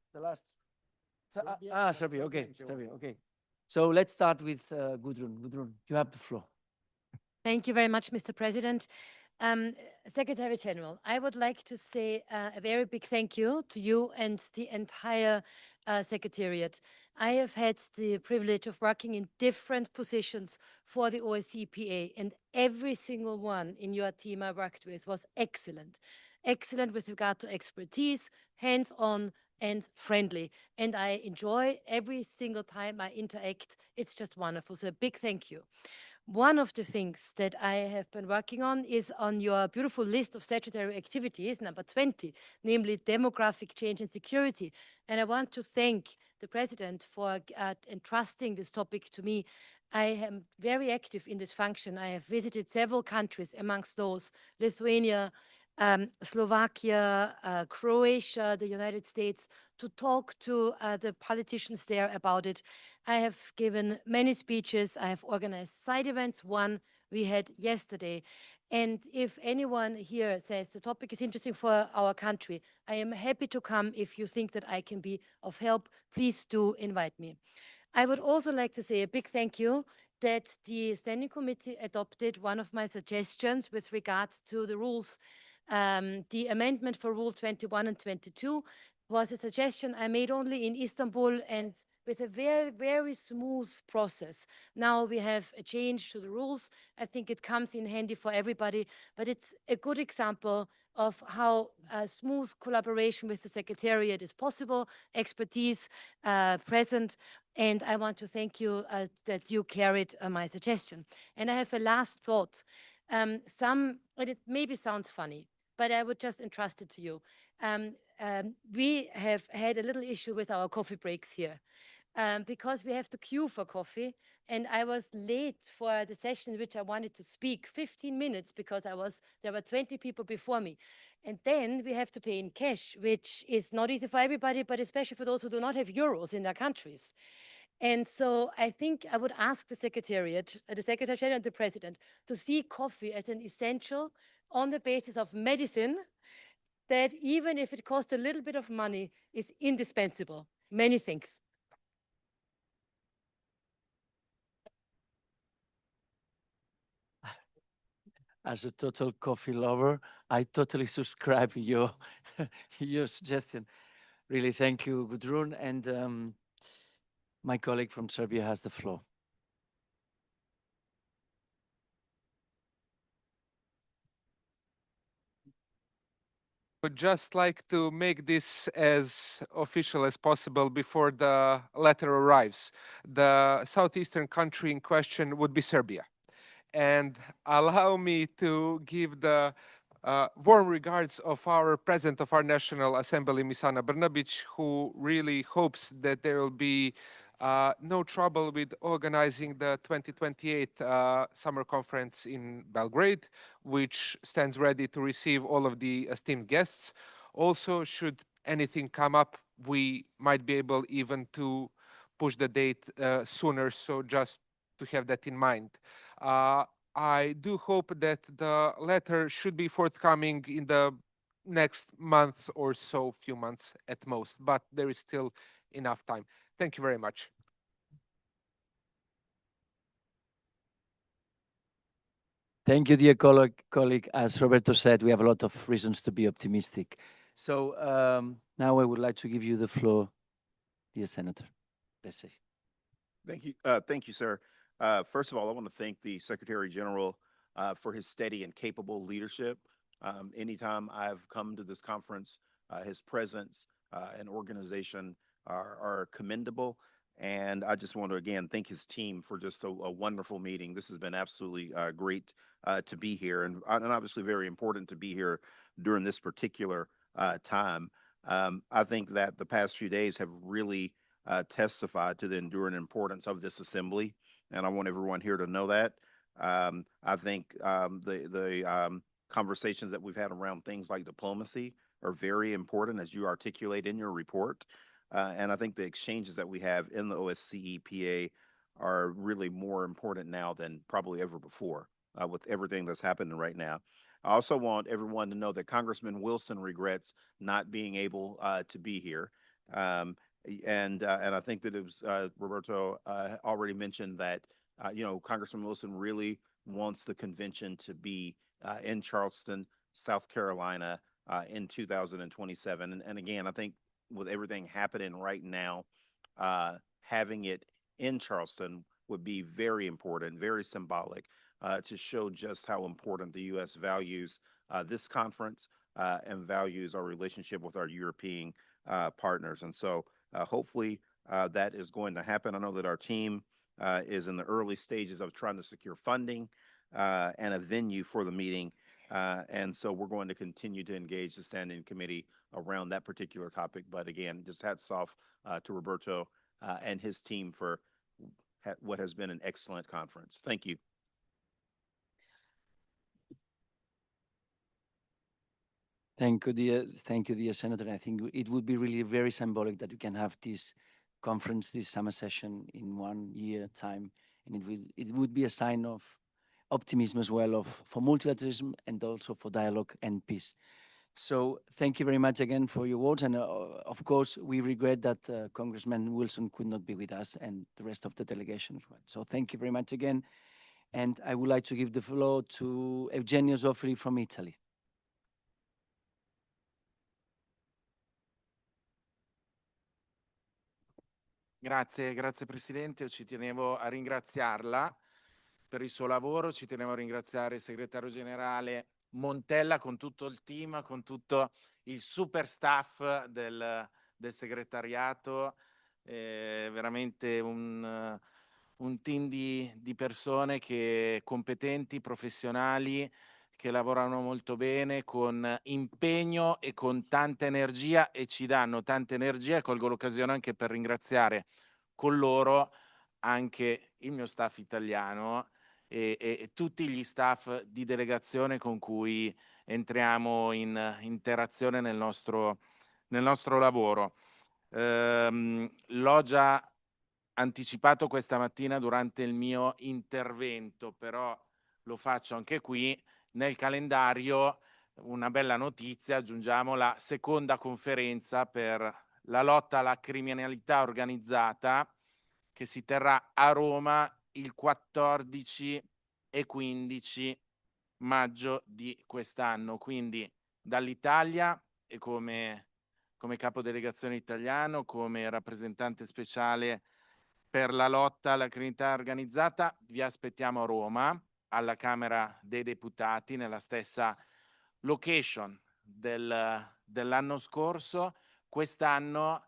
Serbia. Serbia. Okay, Serbia. Okay. So let's start with Gudrun. Gudrun, you have the floor. Thank you very much, Mr. President. Secretary General, I would like to say a very big thank you to you and the entire Secretariat. I have had the privilege of working in different positions for the OSCE PA, and every single one in your team I worked with was excellent. Excellent with regard to expertise, hands-on, and friendly. And I enjoy every single time I interact. It's just wonderful. So a big thank you. One of the things that I have been working on is on your beautiful list of statutory activities, number 20, namely demographic change and security. And I want to thank the President for entrusting this topic to me. I am very active in this function. I have visited several countries, amongst those Lithuania, Slovakia, Croatia, the United States, to talk to the politicians there about it. I have given many speeches. I have organized side events. One we had yesterday. And if anyone here says the topic is interesting for our country, I am happy to come. If you think that I can be of help, please do invite me. I would also like to say a big thank you that the Standing Committee adopted one of my suggestions with regards to the rules. The amendment for Rule 21 and 22 was a suggestion I made only in Istanbul, and with a very, very smooth process. Now we have a change to the rules. I think it comes in handy for everybody, but it's a good example of how smooth collaboration with the Secretariat is possible, expertise present, and I want to thank you that you carried my suggestion. And I have a last thought. And it maybe sounds funny, but I would just entrust it to you. We have had a little issue with our coffee breaks here. Because we have to queue for coffee. And I was late for the session in which I wanted to speak 15 minutes because there were 20 people before me. And then we have to pay in cash, which is not easy for everybody, but especially for those who do not have euros in their countries. And so I think I would ask the Secretariat, the Secretary General and the President to see coffee as an essential on the basis of medicine, that even if it costs a little bit of money, is indispensable. Many thanks. As a total coffee lover, I totally subscribe your your suggestion. Really, thank you, Gudrun. And my colleague from Serbia has the floor. Would just like to make this as official as possible before the letter arrives. The southeastern country in question would be Serbia. And allow me to give the warm regards of our president of our National Assembly, Ms. Ana Brnabic, who really hopes that there will be no trouble with organizing the 2028 summer conference in Belgrade, which stands ready to receive all of the esteemed guests. Also, should anything come up, we might be able even to push the date sooner, so just to have that in mind. I do hope that the letter should be forthcoming in the next month or so, few months at most, but there is still enough time. Thank you very much. Thank you, dear colleague. As Roberto said, we have a lot of reasons to be optimistic. So now I would like to give you the floor, dear Senator Bessé. Thank you, sir. First of all, I want to thank the Secretary General for his steady and capable leadership. Anytime I've come to this conference, his presence and organization are commendable. And I just want to again thank his team for just a wonderful meeting. This has been absolutely great to be here, and obviously very important to be here during this particular time. I think that the past few days have really testified to the enduring importance of this assembly, and I want everyone here to know that. I think the conversations that we've had around things like diplomacy are very important, as you articulate in your report. And I think the exchanges that we have in the OSCE PA are really more important now than probably ever before with everything that's happening right now. I also want everyone to know that Congressman Wilson regrets not being able to be here. And I think that it was Roberto already mentioned that Congressman Wilson really wants the convention to be in Charleston, South Carolina, in 2027. And again, I think with everything happening right now, having it in Charleston would be very important, very symbolic to show just how important the U.S. values this conference and values our relationship with our European partners. And so hopefully that is going to happen. I know that our team is in the early stages of trying to secure funding and a venue for the meeting. And so we're going to continue to engage the standing committee around that particular topic. But again, just hats off to Roberto and his team for what has been an excellent conference. Thank you. Thank you, dear Senator. I think it would be really very symbolic that we can have this conference, this summer session in 1 year time, and it would be a sign of optimism as well for multilateralism and also for dialogue and peace. So thank you very much again for your words, and of course we regret that Congressman Wilson could not be with us and the rest of the delegation as well. So thank you very much again, and I would like to give the floor to Eugenio Zoffoli from Italy. Grazie Presidente, io ci tenevo a ringraziarla per il suo lavoro, ci tenevo a ringraziare il Segretario Generale Montella con tutto il team, con tutto il super staff del segretariato, veramente un team di persone competenti, professionali, che lavorano molto bene, con impegno e con tanta energia, e ci danno tanta energia. Colgo l'occasione anche per ringraziare con loro anche il mio staff italiano e tutti gli staff di delegazione con cui entriamo in interazione nel nostro lavoro. L'ho già anticipato questa mattina durante il mio intervento, però lo faccio anche qui. Nel calendario una bella notizia: aggiungiamo la seconda conferenza per la lotta alla criminalità organizzata, che si terrà a Roma il 14 e 15 maggio di quest'anno. Quindi dall'Italia e come capodelegazione italiano, come rappresentante speciale per la lotta alla criminalità organizzata, vi aspettiamo a Roma, alla Camera dei Deputati, nella stessa location dell'anno scorso. Quest'anno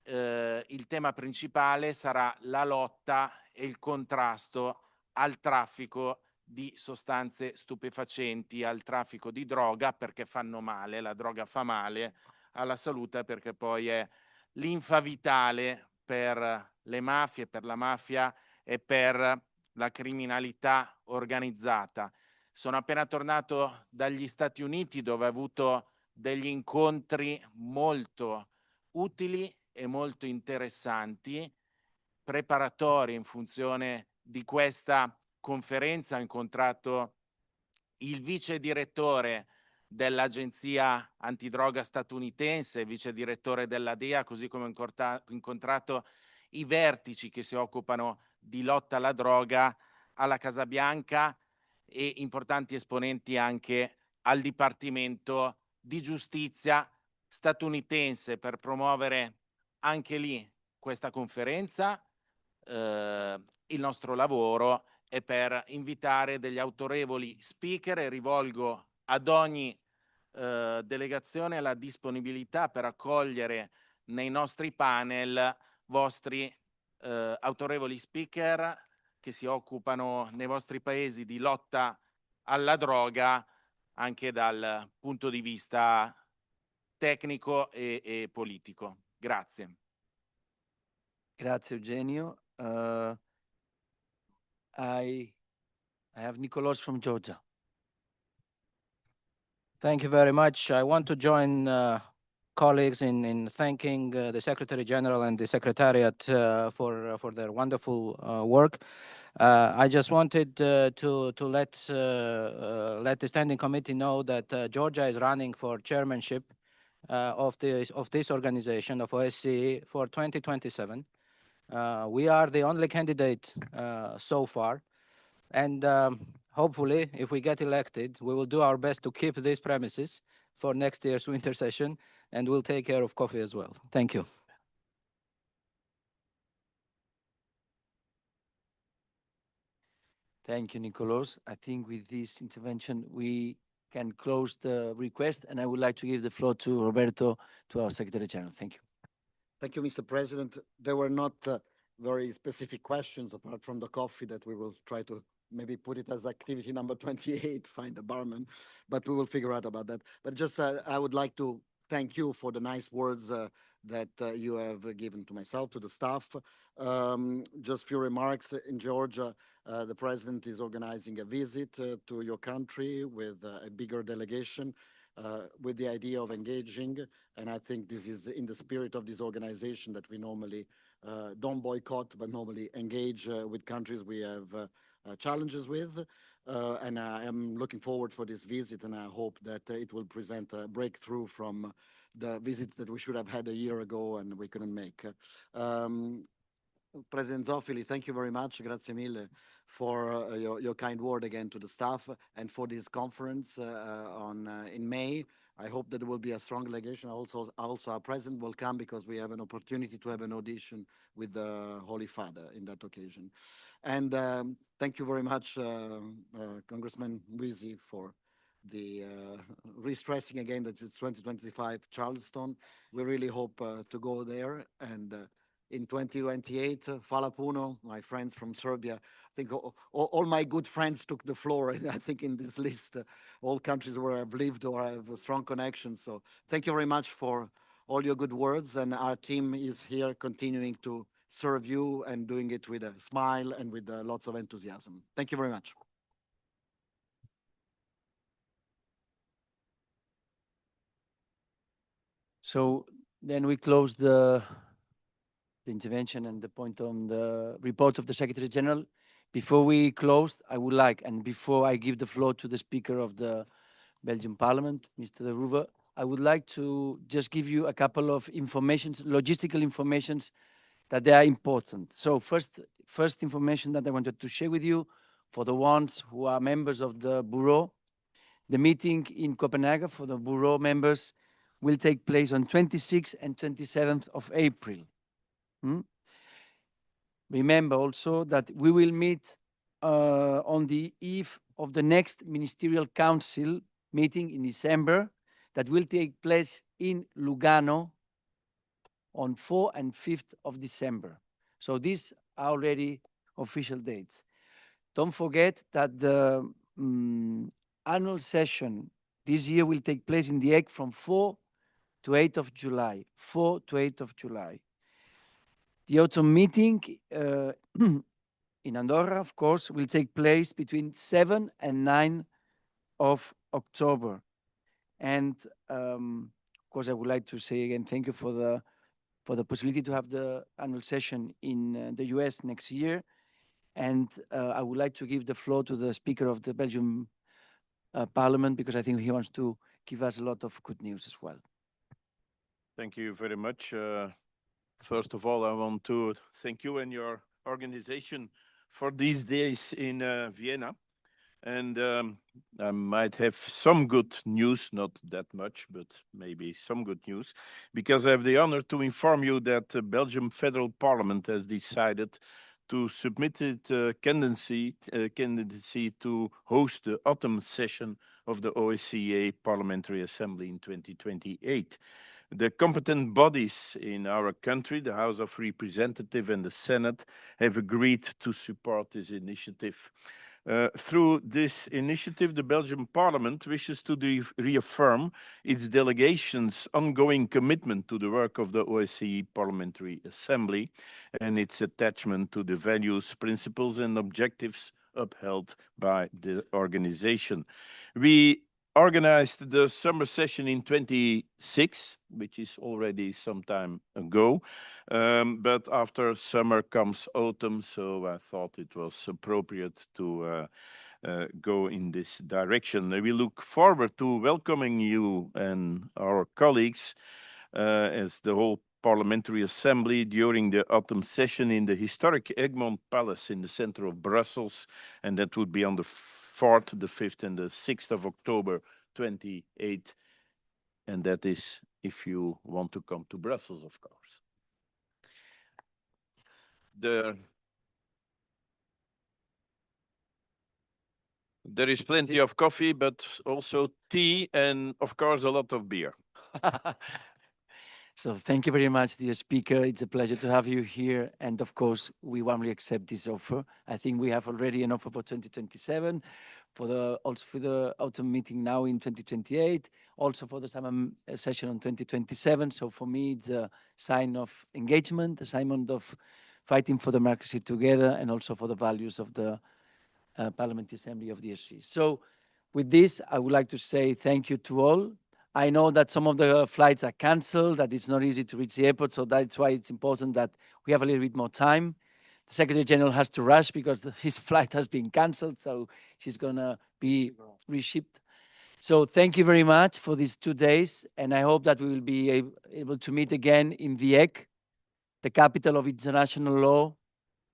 il tema principale sarà la lotta e il contrasto al traffico di sostanze stupefacenti, al traffico di droga, perché fanno male, la droga fa male alla salute, perché poi è linfa vitale per le mafie, per la mafia e per la criminalità organizzata. Sono appena tornato dagli Stati Uniti, dove ho avuto degli incontri molto utili e molto interessanti, preparatori in funzione di questa conferenza. Ho incontrato il vice direttore dell'agenzia antidroga statunitense, vice direttore della DEA, così come ho incontrato i vertici che si occupano di lotta alla droga alla Casa Bianca e importanti esponenti anche al Dipartimento di Giustizia statunitense, per promuovere anche lì questa conferenza, il nostro lavoro, e per invitare degli autorevoli speaker. E rivolgo ad ogni delegazione la disponibilità per accogliere nei nostri panel vostri autorevoli speaker che si occupano nei vostri paesi di lotta alla droga, anche dal punto di vista tecnico e politico. Grazie. Grazie Eugenio. I have Nicolas from Georgia. Thank you very much. I want to join colleagues in thanking the Secretary General and the Secretariat for their wonderful work. I just wanted to let the Standing Committee know that Georgia is running for chairmanship of this organization of OSCE for 2027. We are the only candidate so far, and hopefully, if we get elected, we will do our best to keep these premises for next year's winter session, and we'll take care of coffee as well. Thank you. Thank you, Nicolas. I think with this intervention, we can close the request, and I would like to give the floor to Roberto, to our Secretary General. Thank you. Thank you, Mr. President. There were not very specific questions apart from the coffee that we will try to maybe put it as activity number 28, find a barman, but we will figure out about that. But just I would like to thank you for the nice words that you have given to myself, to the staff. Just a few remarks. In Georgia, the president is organizing a visit to your country with a bigger delegation. with the idea of engaging. And I think this is in the spirit of this organization that we normally don't boycott, but normally engage with countries we have challenges with. And I am looking forward for this visit, and I hope that it will present a breakthrough from the visit that we should have had a year ago and we couldn't make. President Zoffili, thank you very much. Grazie mille for your kind word again to the staff and for this conference in May. I hope that there will be a strong delegation. Also, our president will come because we have an opportunity to have an audition with the Holy Father in that occasion. And thank you very much, Congressman Wiese, for the re-stressing again that it's 2025 Charleston. We really hope to go there. And in 2028, Falapuno, my friends from Serbia, I think all my good friends took the floor. I think in this list, all countries where I've lived or I have a strong connection. So thank you very much for all your good words. And our team is here continuing to serve you and doing it with a smile and with lots of enthusiasm. Thank you very much. So then we close the intervention and the point on the report of the Secretary General. Before we close, I would like, and before I give the floor to the Speaker of the Belgian Parliament, Mr. De Roever, I would like to just give you a couple of informations, logistical informations that they are important. So first information that I wanted to share with you, for the ones who are members of the Bureau, the meeting in Copenhagen for the Bureau members will take place on 26th and 27th of April. Remember also that we will meet on the eve of the next Ministerial Council meeting in December that will take place in Lugano on 4th and 5th of December. So these are already official dates. Don't forget that the annual session this year will take place in The Hague from 4 to 8 of July, 4 to 8 of July. The autumn meeting in Andorra, of course, will take place between 7 and 9 of October. And of course, I would like to say again, thank you for the possibility to have the annual session in the US next year. And I would like to give the floor to the Speaker of the Belgian Parliament, because I think he wants to give us a lot of good news as well. Thank you very much. First of all, I want to thank you and your organization for these days in Vienna. And I might have some good news, not that much, but maybe some good news, because I have the honor to inform you that the Belgian Federal Parliament has decided to submit its candidacy to host the autumn session of the OSCE Parliamentary Assembly in 2028. The competent bodies in our country, the House of Representatives and the Senate, have agreed to support this initiative. Through this initiative, the Belgian Parliament wishes to reaffirm its delegation's ongoing commitment to the work of the OSCE Parliamentary Assembly and its attachment to the values, principles, and objectives upheld by the organization. We organized the summer session in 26, which is already some time ago. But after summer comes autumn, so I thought it was appropriate to go in this direction. We look forward to welcoming you and our colleagues as the whole Parliamentary Assembly during the autumn session in the historic Egmont Palace in the center of Brussels, and that would be on the 4th, the 5th, and the 6th of October 28, and that is if you want to come to Brussels, of course. There is plenty of coffee, but also tea and, of course, a lot of beer. So thank you very much, dear Speaker. It's a pleasure to have you here. And of course, we warmly accept this offer. I think we have already an offer for 2027, also for the autumn meeting now in 2028, also for the summer session on 2027. So for me, it's a sign of engagement, a sign of fighting for democracy together, and also for the values of the Parliamentary Assembly of the OSCE. So with this, I would like to say thank you to all. I know that some of the flights are canceled, that it's not easy to reach the airport, so that's why it's important that we have a little bit more time. The Secretary General has to rush because his flight has been canceled, so she's gonna be reshipped. So thank you very much for these 2 days, and I hope that we will be able to meet again in The Hague, the capital of international law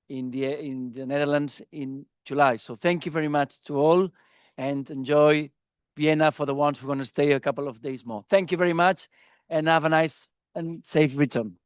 in the Netherlands in July. So thank you very much to all, and enjoy Vienna for the ones who are going to stay a couple of days more. Thank you very much, and have a nice and safe return.